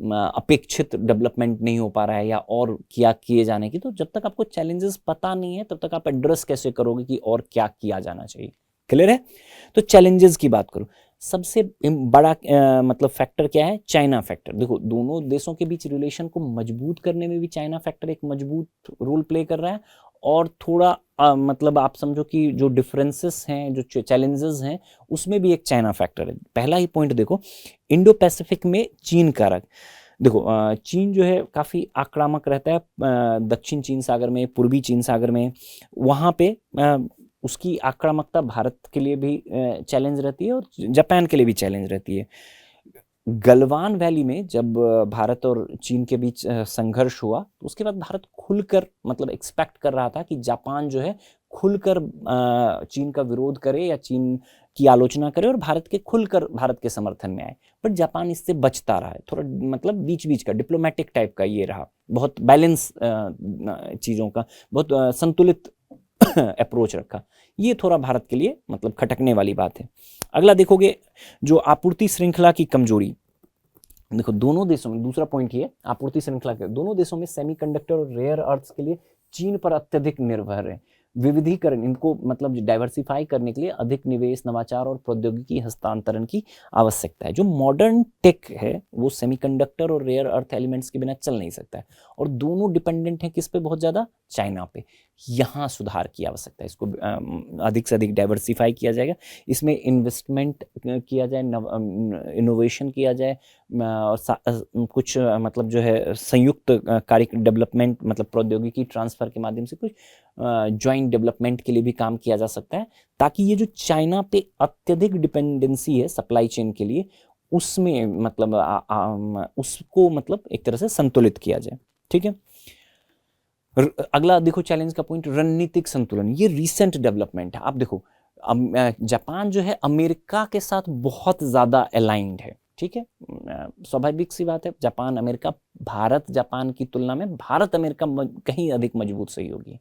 अपेक्षित डेवलपमेंट नहीं हो पा रहा है या और क्या किए जाने की, तो जब तक आपको चैलेंजेस पता नहीं है तब तक आप एड्रेस कैसे करोगे कि और क्या किया जाना चाहिए। क्लियर है? तो चैलेंजेस की बात करूं, सबसे बड़ा मतलब फैक्टर क्या है? China factor. देखो, दोनों देशों के बीच रिलेशन को मजबूत करने में भी चाइना फैक्टर एक मजबूत रोल प्ले कर रहा है, और थोड़ा मतलब आप समझो कि जो डिफरेंसेस हैं, जो चैलेंजेस हैं, उसमें भी एक चाइना फैक्टर है। पहला ही पॉइंट देखो, इंडो पैसिफिक में चीन का रख। देखो, चीन जो है काफ़ी आक्रामक रहता है दक्षिण चीन सागर में, पूर्वी चीन सागर में। वहाँ पे उसकी आक्रामकता भारत के लिए भी चैलेंज रहती है और जापान के लिए भी चैलेंज रहती है। गलवान वैली में जब भारत और चीन के बीच संघर्ष हुआ तो उसके बाद भारत खुलकर मतलब एक्सपेक्ट कर रहा था कि जापान जो है खुलकर चीन का विरोध करे या चीन की आलोचना करे और भारत के खुलकर भारत के समर्थन में आए। बट जापान इससे बचता रहा है, थोड़ा मतलब बीच बीच का डिप्लोमेटिक टाइप का ये रहा, बहुत बैलेंस चीज़ों का, बहुत संतुलित अप्रोच रखा। ये थोड़ा भारत के लिए मतलब खटकने वाली बात है। अगला देखोगे, जो आपूर्ति श्रृंखला की कमजोरी। देखो, दोनों देशों में, दूसरा पॉइंट ये आपूर्ति श्रृंखला के, दोनों देशों में सेमीकंडक्टर और रेयर अर्थ्स के लिए चीन पर अत्यधिक निर्भर है। विविधीकरण, इनको मतलब डाइवर्सिफाई करने के लिए अधिक निवेश, नवाचार और प्रौद्योगिकी हस्तांतरण की आवश्यकता है। जो मॉडर्न टेक है वो सेमीकंडक्टर और रेयर अर्थ एलिमेंट्स के बिना चल नहीं सकता है, और दोनों डिपेंडेंट हैं किस पे? बहुत ज़्यादा चाइना पे। यहाँ सुधार की आवश्यकता है, इसको अधिक से अधिक डाइवर्सिफाई किया जाएगा, इसमें इन्वेस्टमेंट किया जाए, इनोवेशन किया जाए, और कुछ मतलब जो है संयुक्त कार्य डेवलपमेंट मतलब प्रौद्योगिकी ट्रांसफर के माध्यम से कुछ ज्वाइंट डेवलपमेंट के लिए भी काम किया जा सकता है, ताकि ये जो चाइना पे अत्यधिक डिपेंडेंसी है सप्लाई चेन के लिए, उसमें मतलब उसको मतलब एक तरह से संतुलित किया जाए। ठीक है, अगला देखो चैलेंज का पॉइंट, रणनीतिक संतुलन। ये रिसेंट डेवलपमेंट है। आप देखो, जापान जो है अमेरिका के साथ बहुत ज़्यादा अलाइंड है। ठीक है, स्वाभाविक सी बात है, जापान अमेरिका, भारत जापान की तुलना में भारत अमेरिका कहीं अधिक मजबूत सहयोगी है।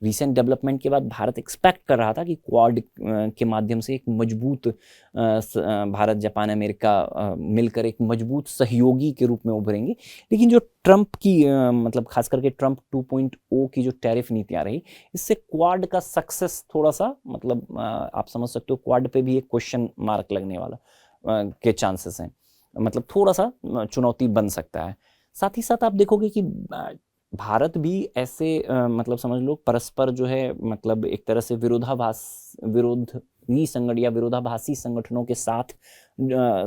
रिसेंट डेवलपमेंट के बाद भारत एक्सपेक्ट कर रहा था कि क्वाड के माध्यम से एक मजबूत भारत जापान अमेरिका मिलकर एक मजबूत सहयोगी के रूप में उभरेंगे। लेकिन जो ट्रंप की मतलब खास करके ट्रंप 2.0 की जो टैरिफ नीतियां रही, इससे क्वाड का सक्सेस थोड़ा सा मतलब आप समझ सकते हो, क्वाड पे भी एक क्वेश्चन मार्क लगने वाला के चांसेस हैं, मतलब थोड़ा सा चुनौती बन सकता है। साथ ही साथ आप देखोगे कि भारत भी ऐसे मतलब समझ लो परस्पर जो है मतलब एक तरह से विरोधी संगठन या विरोधाभासी संगठनों के साथ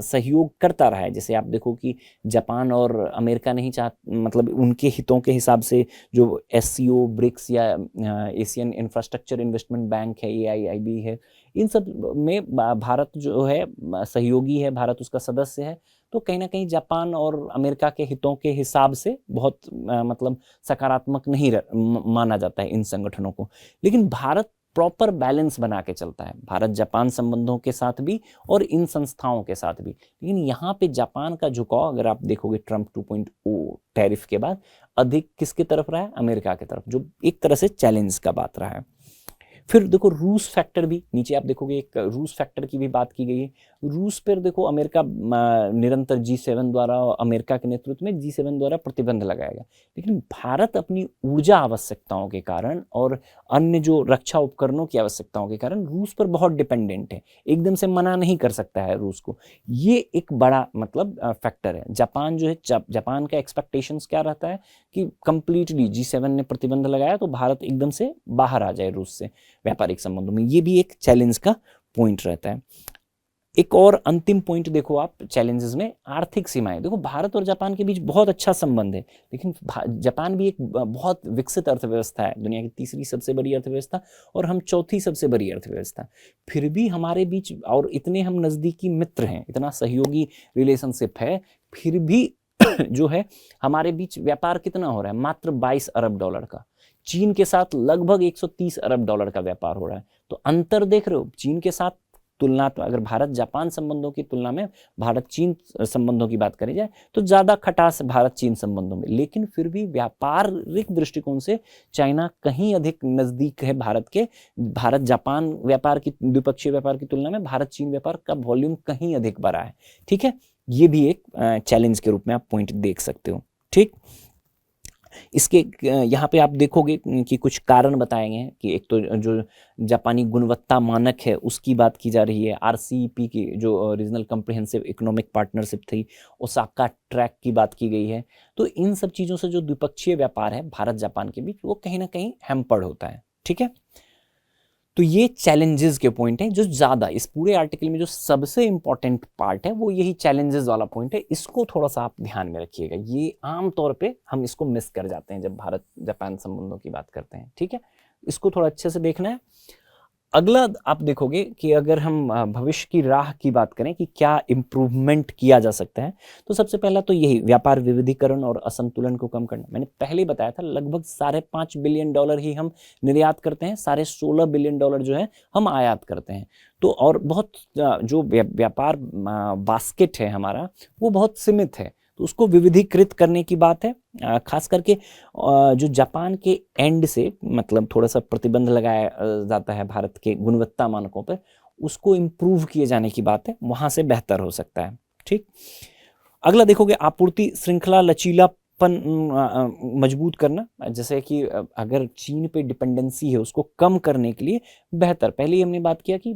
सहयोग करता रहा है। जैसे आप देखो कि जापान और अमेरिका नहीं मतलब उनके हितों के हिसाब से जो SCO, ब्रिक्स या एशियन इंफ्रास्ट्रक्चर इन्वेस्टमेंट बैंक है, AIIB है, इन सब में भारत जो है सहयोगी है, भारत उसका सदस्य है। तो कहीं ना कहीं जापान और अमेरिका के हितों के हिसाब से बहुत मतलब सकारात्मक नहीं माना जाता है इन संगठनों को। लेकिन भारत प्रॉपर बैलेंस बना के चलता है, भारत जापान संबंधों के साथ भी और इन संस्थाओं के साथ भी। लेकिन यहाँ पे जापान का झुकाव अगर आप देखोगे ट्रंप 2.0 टैरिफ के बाद अधिक किसकी तरफ रहा है? अमेरिका की तरफ, जो एक तरह से चैलेंज का बात रहा है। फिर देखो रूस फैक्टर भी नीचे आप देखोगे, एक रूस फैक्टर की भी बात की गई है। रूस पर देखो अमेरिका निरंतर G7 द्वारा, अमेरिका के नेतृत्व में G7 द्वारा प्रतिबंध लगाएगा, लेकिन भारत अपनी ऊर्जा आवश्यकताओं के कारण और अन्य जो रक्षा उपकरणों की आवश्यकताओं के कारण रूस पर बहुत डिपेंडेंट है, एकदम से मना नहीं कर सकता है रूस को। ये एक बड़ा मतलब फैक्टर है। जापान जो है, जापान का एक्सपेक्टेशंस क्या रहता है कि कंप्लीटली G7 ने प्रतिबंध लगाया तो भारत एकदम से बाहर आ जाए रूस से व्यापारिक संबंधों में। ये भी एक चैलेंज का पॉइंट रहता है। एक और अंतिम पॉइंट देखो आप चैलेंजेस में, आर्थिक सीमाएं। देखो भारत और जापान के बीच बहुत अच्छा संबंध है, लेकिन जापान भी एक बहुत विकसित अर्थव्यवस्था है, दुनिया की तीसरी सबसे बड़ी अर्थव्यवस्था, और हम चौथी सबसे बड़ी अर्थव्यवस्था। फिर भी हमारे बीच, और इतने हम नजदीकी मित्र हैं, इतना सहयोगी रिलेशनशिप है, फिर भी जो है हमारे बीच व्यापार कितना हो रहा है, मात्र 22 अरब डॉलर का। चीन के साथ लगभग 130 अरब डॉलर का व्यापार हो रहा है। तो अंतर देख रहे हो, चीन के साथ तुलना, तो अगर भारत जापान संबंधों की तुलना में भारत चीन संबंधों की बात करी जाए तो ज्यादा खटास भारत चीन संबंधों में, लेकिन फिर भी व्यापारिक दृष्टिकोण से चाइना कहीं अधिक नजदीक है भारत के। भारत जापान व्यापार की, द्विपक्षीय व्यापार की तुलना में भारत चीन व्यापार का वॉल्यूम कहीं अधिक बड़ा है। ठीक है, ये भी एक चैलेंज के रूप में आप पॉइंट देख सकते हो। ठीक, इसके यहाँ पे आप देखोगे कि कुछ कारण बताए गए हैं कि एक तो जो जापानी गुणवत्ता मानक है उसकी बात की जा रही है, RCEP की जो रीजनल कॉम्प्रिहेंसिव इकोनॉमिक पार्टनरशिप थी, ओसाका ट्रैक की बात की गई है। तो इन सब चीज़ों से जो द्विपक्षीय व्यापार है भारत जापान के बीच, वो कहीं ना कहीं हैम्पर्ड होता है। ठीक है, तो ये चैलेंजेस के पॉइंट हैं जो ज़्यादा इस पूरे आर्टिकल में जो सबसे इंपॉर्टेंट पार्ट है वो यही चैलेंजेस वाला पॉइंट है। इसको थोड़ा सा आप ध्यान में रखिएगा, ये आमतौर पे हम इसको मिस कर जाते हैं जब भारत जापान संबंधों की बात करते हैं। ठीक है, इसको थोड़ा अच्छे से देखना है। अगला आप देखोगे कि अगर हम भविष्य की राह की बात करें कि क्या इम्प्रूवमेंट किया जा सकता है, तो सबसे पहला तो यही व्यापार विविधीकरण और असंतुलन को कम करना। मैंने पहले ही बताया था, लगभग $5.5 बिलियन ही हम निर्यात करते हैं, $16.5 बिलियन जो है हम आयात करते हैं। तो और बहुत जो व्यापार बास्केट है हमारा वो बहुत सीमित है, तो उसको विविधीकृत करने की बात है। खास करके जो जापान के एंड से मतलब थोड़ा सा प्रतिबंध लगाया जाता है भारत के गुणवत्ता मानकों पर, उसको इम्प्रूव किए जाने की बात है, वहां से बेहतर हो सकता है। ठीक, अगला देखोगे आपूर्ति श्रृंखला लचीलापन मजबूत करना। जैसे कि अगर चीन पे डिपेंडेंसी है उसको कम करने के लिए बेहतर, पहले ही हमने बात किया कि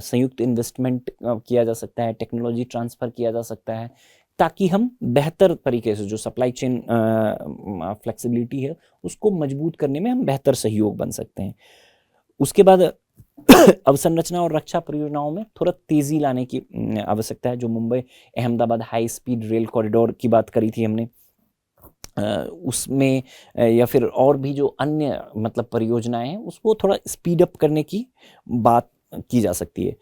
संयुक्त इन्वेस्टमेंट किया जा सकता है, टेक्नोलॉजी ट्रांसफर किया जा सकता है, ताकि हम बेहतर तरीके से जो सप्लाई चेन फ्लेक्सिबिलिटी है उसको मजबूत करने में हम बेहतर सहयोग बन सकते हैं। उसके बाद अवसंरचना और रक्षा परियोजनाओं में थोड़ा तेजी लाने की आवश्यकता है। जो Mumbai Ahmedabad high speed rail corridor की बात करी थी हमने, उसमें या फिर और भी जो अन्य मतलब परियोजनाएं हैं उसको थोड़ा स्पीड अप करने की बात की जा सकती है।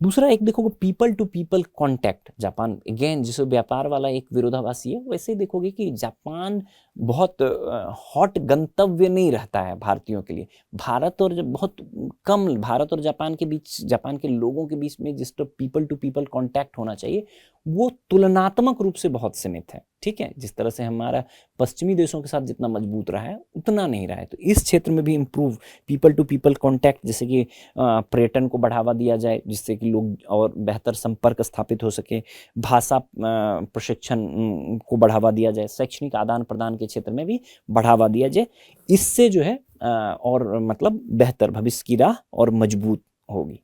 दूसरा एक देखोगे people to people contact. Japan again जैसे व्यापार वाला एक विरोधाभासी है, वैसे देखोगे कि जापान बहुत हॉट गंतव्य नहीं रहता है भारतीयों के लिए। भारत और बहुत कम, भारत और जापान के बीच, जापान के लोगों के बीच में जिस तरह पीपल टू पीपल कांटेक्ट होना चाहिए वो तुलनात्मक रूप से बहुत सीमित है। ठीक है, जिस तरह से हमारा पश्चिमी देशों के साथ जितना मजबूत रहा है उतना नहीं रहा है। तो इस क्षेत्र में भी improve people to people contact, जैसे कि पर्यटन को बढ़ावा दिया जाए जिससे कि लोग और बेहतर संपर्क स्थापित हो सके, भाषा प्रशिक्षण को बढ़ावा दिया जाए, शैक्षणिक आदान प्रदान के क्षेत्र में भी बढ़ावा दिया जाए। इससे जो है और मतलब बेहतर भविष्य की राह और मजबूत होगी।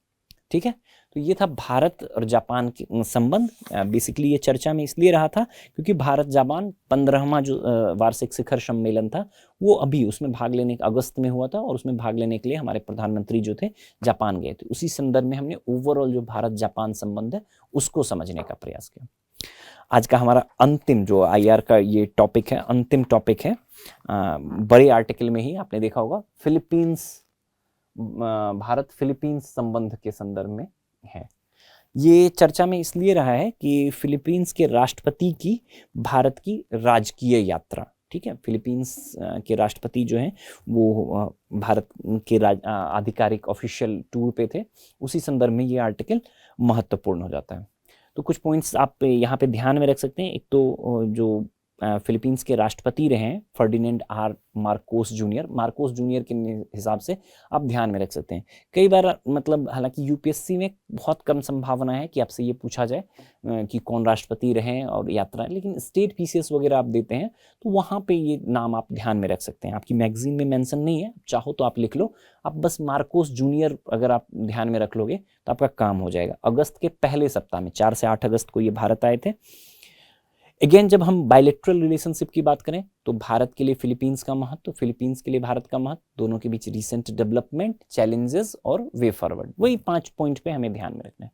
ठीक है, तो ये था भारत और जापान के संबंध। बेसिकली ये चर्चा में इसलिए रहा था क्योंकि भारत जापान 15वां जो वार्षिक शिखर सम्मेलन था वो अभी उसमें भाग लेने, अगस्त में हुआ था, और उसमें भाग लेने के लिए हमारे प्रधानमंत्री जो थे जापान गए थे। उसी संदर्भ में हमने ओवरऑल जो भारत जापान संबंध है उसको समझने का प्रयास किया। आज का हमारा अंतिम जो IR का ये टॉपिक है, अंतिम टॉपिक है, बड़े आर्टिकल में ही आपने देखा होगा, फिलीपींस, भारत फिलीपींस संबंध के संदर्भ में है। ये चर्चा में इसलिए रहा है कि फिलीपींस के राष्ट्रपति की भारत की राजकीय यात्रा। ठीक है, फिलीपींस के राष्ट्रपति जो हैं वो भारत के आधिकारिक ऑफिशियल टूर पे थे, उसी संदर्भ में ये आर्टिकल महत्वपूर्ण हो जाता है। तो कुछ पॉइंट्स आप यहाँ पे ध्यान में रख सकते हैं। एक तो जो फिलीपींस के राष्ट्रपति रहे हैं Ferdinand R Marcos junior. Marcos junior के हिसाब से आप ध्यान में रख सकते हैं। कई बार मतलब हालांकि यूपीएससी में बहुत कम संभावना है कि आपसे ये पूछा जाए कि कौन राष्ट्रपति रहे और यात्रा, लेकिन स्टेट पीसीएस वगैरह आप देते हैं तो वहाँ पे ये नाम आप ध्यान में रख सकते हैं। आपकी मैगजीन में मेंशन नहीं है, चाहो तो आप लिख लो, आप बस मार्कोस जूनियर अगर आप ध्यान में रख लोगे तो आपका काम हो जाएगा। अगस्त के पहले सप्ताह में 4 से 8 अगस्त को ये भारत आए थे। अगेन जब हम बायलैटरल रिलेशनशिप की बात करें तो भारत के लिए फिलीपींस का महत्व, फिलीपींस के लिए भारत का महत्व, दोनों के बीच रिसेंट डेवलपमेंट, चैलेंजेस और वे फॉरवर्ड, वही 5 पॉइंट पे हमें ध्यान में रखना है।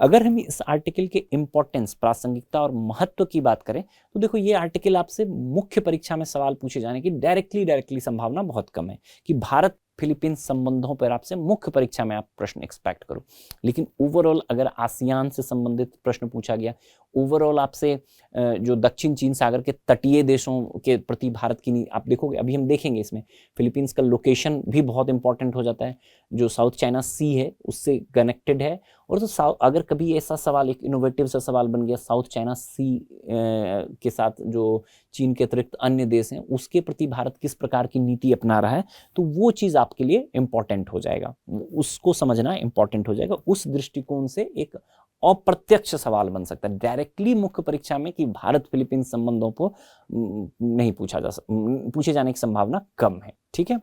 अगर हम इस आर्टिकल के इंपॉर्टेंस, प्रासंगिकता और महत्व की बात करें तो देखो ये आर्टिकल आपसे मुख्य परीक्षा में सवाल पूछे जाने की डायरेक्टली संभावना बहुत कम है कि भारत फिलीपींस संबंधों पर आपसे मुख्य परीक्षा में आप प्रश्न एक्सपेक्ट करो। लेकिन ओवरऑल अगर आसियान से संबंधित प्रश्न पूछा गया, ओवरऑल आपसे जो दक्षिण चीन सागर के तटीय देशों के प्रति भारत की आप देखोगे, अभी हम देखेंगे इसमें फिलीपींस का लोकेशन भी बहुत इंपॉर्टेंट हो जाता है, जो साउथ चाइना सी है उससे कनेक्टेड है। और तो अगर कभी ऐसा सवाल, एक इनोवेटिव सा सवाल बन गया साउथ चाइना सी के साथ जो चीन के अतिरिक्त अन्य देश हैं उसके प्रति भारत किस प्रकार की नीति अपना रहा है, तो वो चीज़ आपके लिए इम्पॉर्टेंट हो जाएगा, उसको समझना इम्पॉर्टेंट हो जाएगा। उस दृष्टिकोण से एक अप्रत्यक्ष सवाल बन सकता है डायरेक्टली मुख्य परीक्षा में कि भारत फिलीपींस संबंधों को नहीं पूछे जाने की संभावना कम है। ठीक है,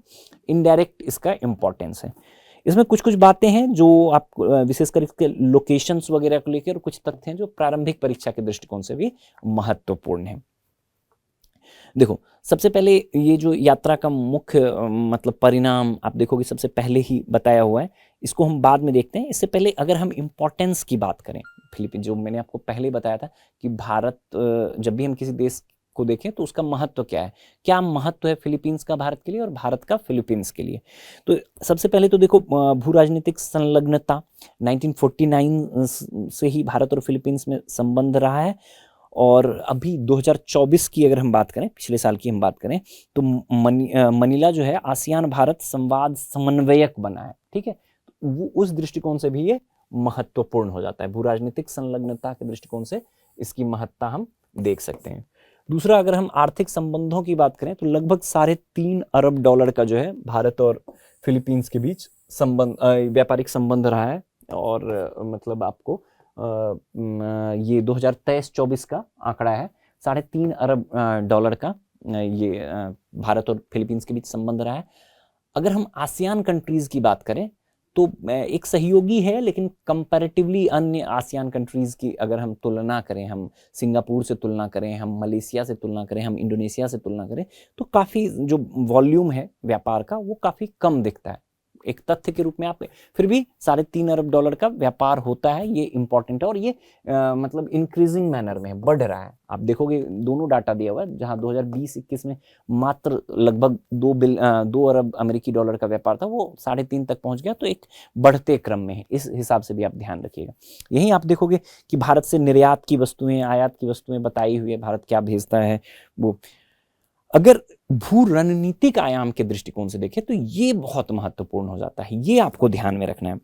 इनडायरेक्ट इसका इंपॉर्टेंस है। इसमें कुछ कुछ बातें हैं जो आप विशेषकर इसके लोकेशंस वगैरह को लेकर, कुछ तथ्य हैं जो प्रारंभिक परीक्षा के दृष्टिकोण से भी महत्वपूर्ण है। देखो सबसे पहले ये जो यात्रा का मुख्य मतलब परिणाम आप देखोगे सबसे पहले ही बताया हुआ है, इसको हम बाद में देखते हैं। इससे पहले अगर हम इम्पोर्टेंस की बात करें, फिलीपींस जो मैंने आपको पहले बताया था कि भारत जब भी हम किसी देश को देखें तो उसका महत्व क्या है, क्या महत्व है फिलीपींस का भारत के लिए और भारत का फिलीपींस के लिए। तो सबसे पहले तो देखो भू राजनीतिक संलग्नता 1949 से ही भारत और फिलीपींस में संबंध रहा है। और अभी 2024 की अगर हम बात करें, पिछले साल की हम बात करें तो मनीला जो है आसियान भारत संवाद समन्वयक बना है। ठीक है, वो उस दृष्टिकोण से भी ये महत्वपूर्ण हो जाता है, भू राजनीतिक संलग्नता के दृष्टिकोण से इसकी महत्ता हम देख सकते हैं। दूसरा, अगर हम आर्थिक संबंधों की बात करें तो लगभग $3.5 अरब का जो है भारत और फिलीपींस के बीच संबंध, व्यापारिक संबंध रहा है। और मतलब आपको ये 2023-24 का आंकड़ा है, $3.5 अरब का ये भारत और फिलीपींस के बीच संबंध रहा है। अगर हम आसियान कंट्रीज की बात करें तो एक सहयोगी है, लेकिन कंपैरेटिवली अन्य आसियान कंट्रीज की अगर हम तुलना करें, हम सिंगापुर से तुलना करें, हम मलेशिया से तुलना करें, हम इंडोनेशिया से तुलना करें, तो काफ़ी जो वॉल्यूम है व्यापार का वो काफ़ी कम दिखता है। एक तथ्य के रूप में आप फिर भी $3.5 अरब का व्यापार होता है, ये इंपॉर्टेंट है। और ये मतलब इंक्रीजिंग मैनर में बढ़ रहा है। आप देखोगे दोनों डाटा दिया हुआ है, जहां 2020-21 में मात्र लगभग 2 अरब अमेरिकी डॉलर का व्यापार था, वो 3.5 तक पहुंच गया, तो एक बढ़ते क्रम में है। इस हिसाब से भी आप ध्यान रखिएगा। यहीं आप देखोगे कि भारत से निर्यात की वस्तुएं, आयात की वस्तुएं बताई हुई है, भारत क्या भेजता है वो। अगर भू रणनीतिक आयाम के दृष्टिकोण से देखें तो ये बहुत महत्वपूर्ण हो जाता है, ये आपको ध्यान में रखना है।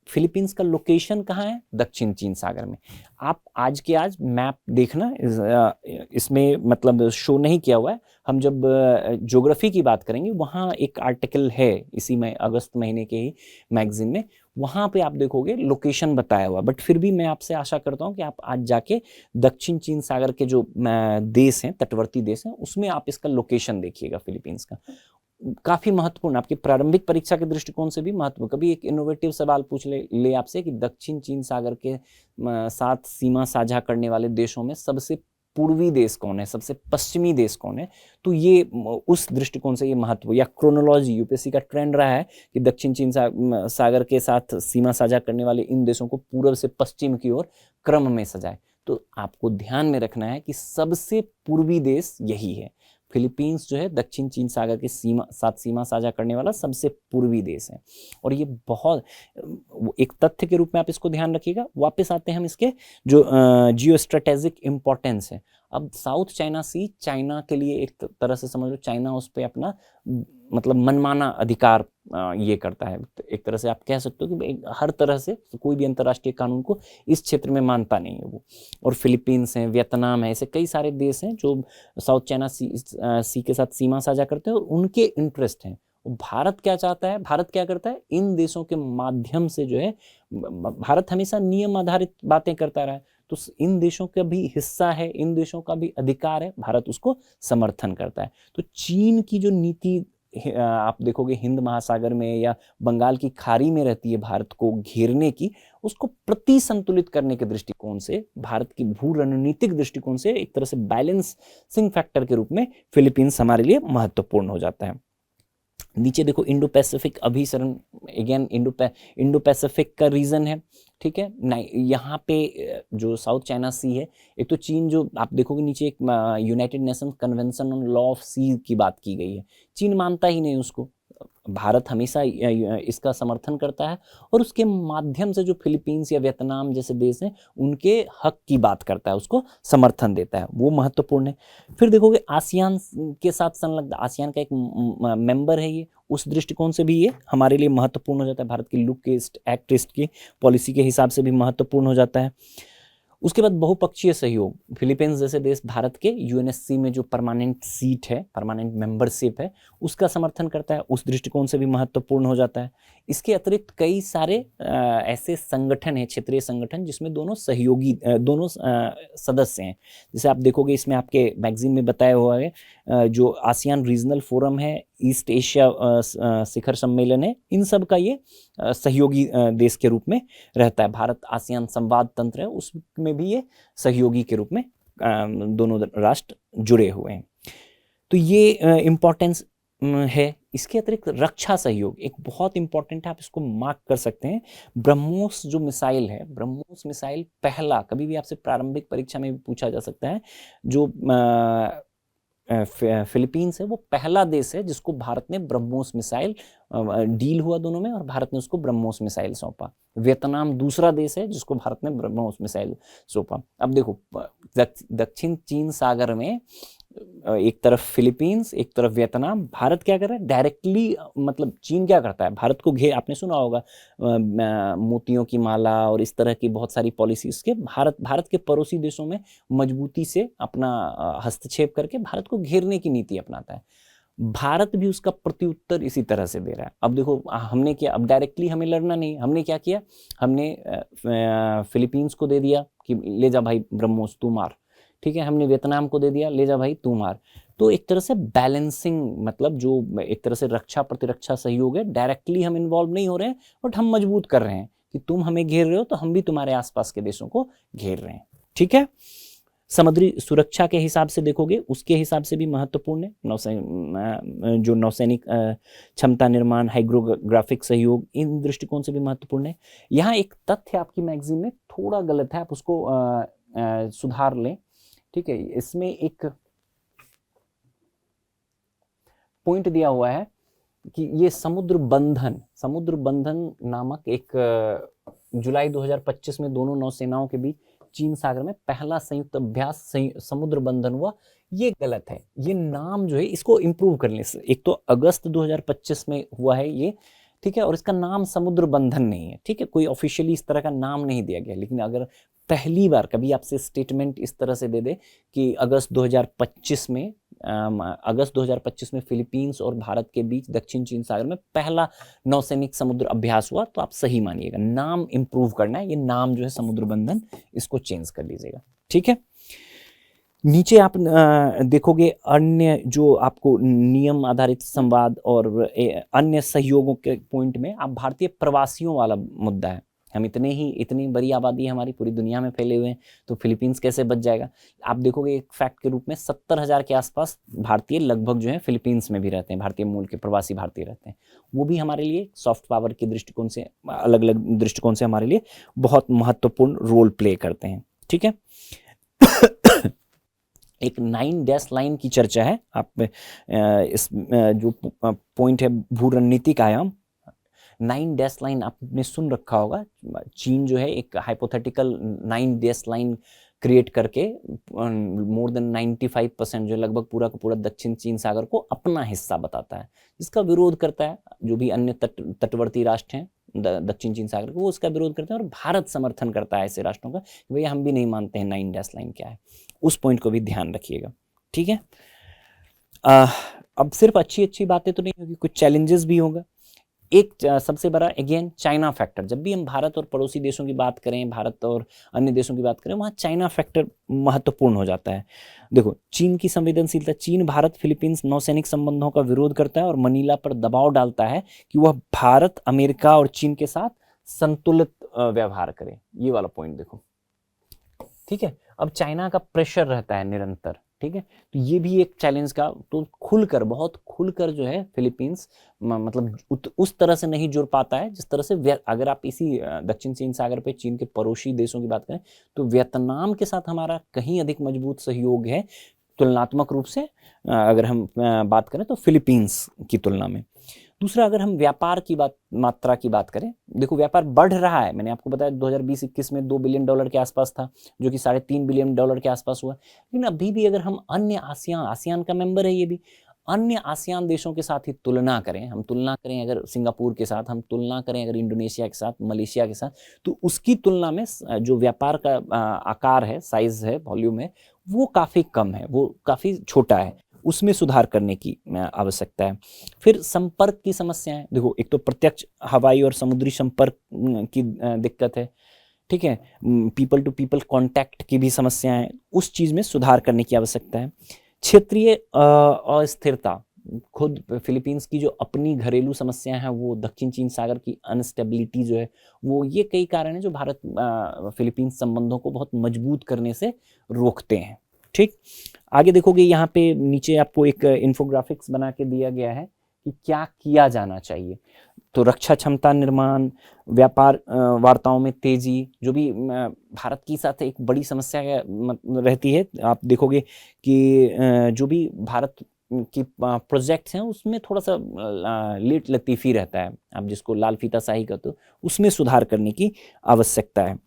फिलीपींस का लोकेशन कहाँ है? दक्षिण चीन सागर में। आप आज के आज मैप देखना, इसमें मतलब शो नहीं किया हुआ है, हम जब ज्योग्राफी की बात करेंगे वहाँ एक आर्टिकल है इसी में अगस्त महीने के ही मैगजीन में, वहाँ पे आप देखोगे लोकेशन बताया हुआ। बट फिर भी मैं आपसे आशा करता हूँ कि आप आज जाके दक्षिण चीन सागर के जो देश हैं, तटवर्ती देश हैं, उसमें आप इसका लोकेशन देखिएगा फिलीपींस का। काफी महत्वपूर्ण, आपकी प्रारंभिक परीक्षा के दृष्टिकोण से भी महत्वपूर्ण। कभी एक इनोवेटिव सवाल पूछ ले आपसे कि दक्षिण चीन सागर के साथ सीमा साझा करने वाले देशों में सबसे पूर्वी देश कौन है, सबसे पश्चिमी देश कौन है, तो ये उस दृष्टिकोण से ये महत्व, या क्रोनोलॉजी, यूपीएससी का ट्रेंड रहा है कि दक्षिण चीन सागर के साथ सीमा साझा करने वाले इन देशों को पूर्व से पश्चिम की ओर क्रम में सजाए। तो आपको ध्यान में रखना है कि सबसे पूर्वी देश यही है, फिलीपींस जो है दक्षिण चीन सागर के साथ सीमा साझा करने वाला सबसे पूर्वी देश है। और ये बहुत एक तथ्य के रूप में आप इसको ध्यान रखिएगा। वापस आते हैं हम इसके जो जियो स्ट्रेटेजिक इंपॉर्टेंस है। अब साउथ चाइना सी चाइना के लिए एक तरह से समझ लो, चाइना उस पर अपना मतलब मनमाना अधिकार ये करता है। तो एक तरह से आप कह सकते हो कि हर तरह से कोई भी अंतर्राष्ट्रीय कानून को इस क्षेत्र में मानता नहीं है वो। और फिलीपींस हैं, वियतनाम है, ऐसे कई सारे देश हैं जो साउथ चाइना सी के साथ सीमा साझा करते हैं और उनके इंटरेस्ट हैं। भारत क्या चाहता है, भारत क्या करता है, इन देशों के माध्यम से जो है, भारत हमेशा नियम आधारित बातें करता रहा है, तो इन देशों का भी हिस्सा है, इन देशों का भी अधिकार है, भारत उसको समर्थन करता है। तो चीन की जो नीति आप देखोगे हिंद महासागर में या बंगाल की खाड़ी में रहती है भारत को घेरने की, उसको प्रतिसंतुलित करने के दृष्टिकोण से, भारत की भू रणनीतिक दृष्टिकोण से एक तरह से बैलेंसिंग फैक्टर के रूप में फिलीपींस हमारे लिए महत्वपूर्ण हो जाता है। नीचे देखो इंडो पैसिफिक अभिसरण, अगेन इंडो पैसिफिक का रीजन है, ठीक है। यहाँ पे जो साउथ चाइना सी है, एक तो चीन, जो आप देखोगे नीचे एक United Nations convention on law of sea की बात की गई है, चीन मानता ही नहीं उसको। भारत हमेशा इसका समर्थन करता है और उसके माध्यम से जो फिलीपींस या वियतनाम जैसे देश हैं उनके हक की बात करता है, उसको समर्थन देता है, वो महत्वपूर्ण है। फिर देखोगे आसियान के साथ संलग्न, आसियान का एक मेंबर है ये, उस दृष्टिकोण से भी ये हमारे लिए महत्वपूर्ण हो जाता है, भारत की लुक ईस्ट एक्ट ईस्ट की पॉलिसी के हिसाब से भी महत्वपूर्ण हो जाता है। उसके बाद बहुपक्षीय सहयोग, फिलीपींस जैसे देश भारत के यूएनएससी में जो परमानेंट सीट है, परमानेंट मेंबरशिप है, उसका समर्थन करता है, उस दृष्टिकोण से भी महत्वपूर्ण हो जाता है। इसके अतिरिक्त कई सारे ऐसे संगठन हैं, क्षेत्रीय संगठन, जिसमें दोनों सहयोगी दोनों सदस्य हैं। जैसे आप देखोगे इसमें आपके मैगजीन में बताया हुआ है, जो आसियान रीजनल फोरम है, ईस्ट एशिया शिखर सम्मेलन है, इन सब का ये सहयोगी देश के रूप में रहता है। भारत आसियान संवाद तंत्र है, उसमें भी ये सहयोगी के रूप में दोनों राष्ट्र जुड़े हुए हैं। तो ये इम्पोर्टेंस है। इसके अतिरिक्त रक्षा सहयोग एक बहुत इंपॉर्टेंट है, आप इसको मार्क कर सकते हैं। ब्रह्मोस जो मिसाइल है, ब्रह्मोस मिसाइल पहला, कभी भी आपसे प्रारंभिक परीक्षा में भी पूछा जा सकता है, जो फिलीपींस है वो पहला देश है जिसको भारत ने ब्रह्मोस मिसाइल, डील हुआ दोनों में और भारत ने उसको ब्रह्मोस मिसाइल सौंपा। वियतनाम दूसरा देश है जिसको भारत ने ब्रह्मोस मिसाइल सौंपा। अब देखो दक्षिण चीन सागर में एक तरफ फिलीपींस, एक तरफ वियतनाम, भारत क्या कर रहा है डायरेक्टली, मतलब चीन क्या करता है, भारत को घेर, आपने सुना होगा मोतियों की माला और इस तरह की बहुत सारी पॉलिसीज के भारत के पड़ोसी देशों में मजबूती से अपना हस्तक्षेप करके भारत को घेरने की नीति अपनाता है। भारत भी उसका प्रत्युत्तर इसी तरह से दे रहा है। अब देखो हमने क्या, अब डायरेक्टली हमें लड़ना नहीं, हमने क्या किया, हमने फिलीपींस को दे दिया कि ले जा भाई ब्रह्मोस तू मार, ठीक है, हमने वियतनाम को दे दिया ले जा भाई तू मार। तो एक तरह से बैलेंसिंग, मतलब जो एक तरह से रक्षा प्रतिरक्षा सहयोग है, डायरेक्टली हम इन्वॉल्व नहीं हो रहे हैं बट हम मजबूत कर रहे हैं कि तुम हमें घेर रहे हो तो हम भी तुम्हारे आसपास के देशों को घेर रहे हैं, ठीक है। समुद्री सुरक्षा के हिसाब से देखोगे उसके हिसाब से भी महत्वपूर्ण है। जो नौसैनिक क्षमता निर्माण, हाइड्रोग्राफिक सहयोग, इन दृष्टिकोण से भी महत्वपूर्ण है। यहाँ एक तथ्य आपकी मैगजीन में थोड़ा गलत है, आप उसको सुधार लें, ठीक है। इसमें एक पॉइंट दिया हुआ है कि ये समुद्र बंधन नामक एक जुलाई 2025 में दोनों नौसेनाओं के बीच चीन सागर में पहला संयुक्त अभ्यास समुद्र बंधन हुआ। ये गलत है, ये नाम जो है इसको इंप्रूव करने से, एक तो अगस्त 2025 में हुआ है ये, ठीक है, और इसका नाम समुद्र बंधन नहीं है, ठीक है, कोई ऑफिशियली इस तरह का नाम नहीं दिया गया। लेकिन अगर पहली बार कभी आपसे स्टेटमेंट इस तरह से दे दे कि अगस्त 2025 में फिलीपींस और भारत के बीच दक्षिण चीन सागर में पहला नौसैनिक समुद्र अभ्यास हुआ, तो आप सही मानिएगा, नाम इंप्रूव करना है, ये नाम जो है समुद्र बंधन, इसको चेंज कर लीजिएगा, ठीक है। नीचे आप देखोगे अन्य जो आपको नियम आधारित संवाद और अन्य सहयोगों के पॉइंट में आप भारतीय प्रवासियों वाला मुद्दा है। हम इतनी बड़ी आबादी है हमारी, पूरी दुनिया में फैले हुए हैं, तो फिलीपींस कैसे बच जाएगा। आप देखोगे एक फैक्ट के रूप में 70,000 के आसपास भारतीय लगभग जो है फिलीपींस में भी रहते हैं, भारतीय मूल के प्रवासी भारतीय रहते हैं। वो भी हमारे लिए सॉफ्ट पावर के दृष्टिकोण से, अलग अलग दृष्टिकोण से हमारे लिए बहुत महत्वपूर्ण रोल प्ले करते हैं, ठीक है। एक 9 डैश लाइन की चर्चा है, आप इस जो पॉइंट है भू रणनीतिक आयाम, 9 डैश लाइन आपने सुन रखा होगा। चीन जो है एक हाइपोथेटिकल 9 डैश लाइन क्रिएट करके मोर देन 95% जो लगभग पूरा का पूरा दक्षिण चीन सागर को अपना हिस्सा बताता है, जिसका विरोध करता है जो भी अन्य तटवर्ती राष्ट्र हैं दक्षिण चीन सागर को, वो उसका विरोध करते हैं और भारत समर्थन करता है ऐसे राष्ट्रों का कि भैया हम भी नहीं मानते हैं 9 डैश लाइन क्या है। उस पॉइंट को भी ध्यान रखिएगा, ठीक है। अब सिर्फ अच्छी बातें तो नहीं होगी, कुछ चैलेंजेस भी होगा। एक सबसे बड़ा अगेन चाइना फैक्टर, जब भी हम भारत और पड़ोसी देशों की बात करें, भारत और अन्य देशों की बात करें, वहाँ चाइना फैक्टर महत्वपूर्ण हो जाता है। देखो चीन की संवेदनशीलता, चीन भारत फिलीपींस नौसैनिक संबंधों का विरोध करता है और मनीला पर दबाव डालता है कि वह भारत, अमेरिका और चीन के साथ संतुलित व्यवहार करे। ये वाला पॉइंट देखो, ठीक है। अब चाइना का प्रेशर रहता है निरंतर, ठीक है। तो ये भी एक चैलेंज का, तो खुलकर, बहुत खुलकर जो है फिलीपींस मतलब उस तरह से नहीं जुड़ पाता है जिस तरह से अगर आप इसी दक्षिण चीन सागर पे चीन के पड़ोसी देशों की बात करें तो वियतनाम के साथ हमारा कहीं अधिक मजबूत सहयोग है तुलनात्मक रूप से, अगर हम बात करें तो फिलीपींस की तुलना में। दूसरा, अगर हम व्यापार की मात्रा की बात करें, देखो व्यापार बढ़ रहा है। मैंने आपको बताया 2020-21 में $2 बिलियन के आसपास था, जो कि $3.5 बिलियन के आसपास हुआ। लेकिन अभी भी अगर हम अन्य आसियान का मेंबर है ये भी, अन्य आसियान देशों के साथ ही तुलना करें, हम तुलना करें अगर सिंगापुर के साथ, हम तुलना करें अगर इंडोनेशिया के साथ, मलेशिया के साथ, तो उसकी तुलना में जो व्यापार का आकार है, साइज है, वॉल्यूम है, वो काफ़ी कम है, वो काफ़ी छोटा है। उसमें सुधार करने की आवश्यकता है। फिर संपर्क की समस्याएं, देखो एक तो प्रत्यक्ष हवाई और समुद्री संपर्क की दिक्कत है, ठीक है। पीपल टू पीपल कांटेक्ट की भी समस्याएं, उस चीज़ में सुधार करने की आवश्यकता है। क्षेत्रीय अस्थिरता, खुद फिलीपींस की जो अपनी घरेलू समस्याएं हैं, वो दक्षिण चीन सागर की अनस्टेबिलिटी जो है, वो ये कई कारण हैं जो भारत फिलीपींस संबंधों को बहुत मजबूत करने से रोकते हैं, ठीक। आगे देखोगे यहाँ पे नीचे आपको एक इन्फोग्राफिक्स बना के दिया गया है कि क्या किया जाना चाहिए। तो रक्षा क्षमता निर्माण, व्यापार वार्ताओं में तेजी, जो भी भारत की साथ एक बड़ी समस्या रहती है, आप देखोगे कि जो भी भारत की प्रोजेक्ट्स हैं उसमें थोड़ा सा लेट लतीफ़ी रहता है, आप जिसको लाल फीताशाही कहते हो, उसमें सुधार करने की आवश्यकता है।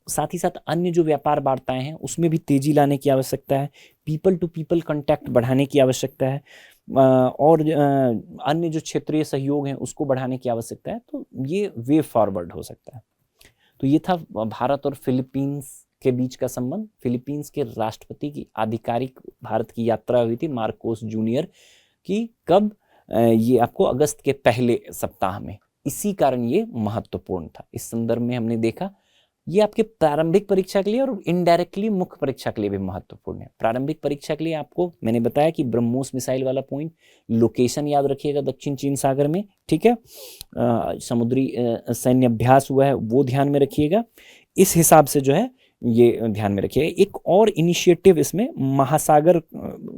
साथ ही साथ अन्य जो व्यापार वार्ताएं हैं उसमें भी तेजी लाने की आवश्यकता है। पीपल टू पीपल कांटेक्ट बढ़ाने की आवश्यकता है और अन्य जो क्षेत्रीय सहयोग हैं उसको बढ़ाने की आवश्यकता है। तो ये वे फॉरवर्ड हो सकता है। तो ये था भारत और फिलीपींस के बीच का संबंध। फिलीपींस के राष्ट्रपति की आधिकारिक भारत की यात्रा हुई थी मार्कोस जूनियर की, कब, ये आपको अगस्त के पहले सप्ताह में। इसी कारण ये महत्वपूर्ण था। इस संदर्भ में हमने देखा ये आपके प्रारंभिक परीक्षा के लिए और इनडायरेक्टली मुख्य परीक्षा के लिए भी महत्वपूर्ण है। प्रारंभिक परीक्षा के लिए आपको मैंने बताया कि ब्रह्मोस मिसाइल वाला पॉइंट, लोकेशन याद रखिएगा दक्षिण चीन सागर में, ठीक है। समुद्री सैन्य अभ्यास हुआ है वो ध्यान में रखिएगा। इस हिसाब से जो है ये ध्यान में रखिएगा। एक और इनिशिएटिव इसमें महासागर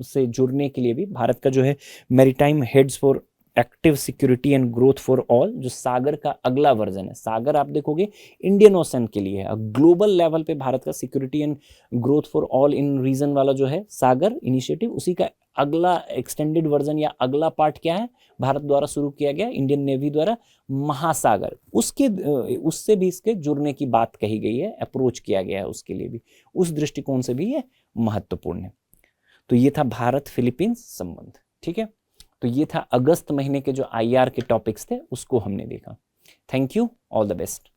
से जुड़ने के लिए भी भारत का जो है maritime heads for active security and growth for all, जो सागर का अगला वर्जन है। सागर आप देखोगे इंडियन ओशन के लिए है, ग्लोबल लेवल पे भारत का security and growth for all in region वाला जो है सागर इनिशिएटिव, उसी का अगला एक्सटेंडेड वर्जन या अगला पार्ट क्या है, भारत द्वारा शुरू किया गया इंडियन नेवी द्वारा, महासागर। उससे भी इसके जुड़ने की बात कही गई है, अप्रोच किया गया है उसके लिए भी, उस दृष्टिकोण से भी ये महत्वपूर्ण है। तो ये था भारत फिलीपींस संबंध, ठीक है। तो ये था अगस्त महीने के जो IR के टॉपिक्स थे उसको हमने देखा। Thank you, all the best.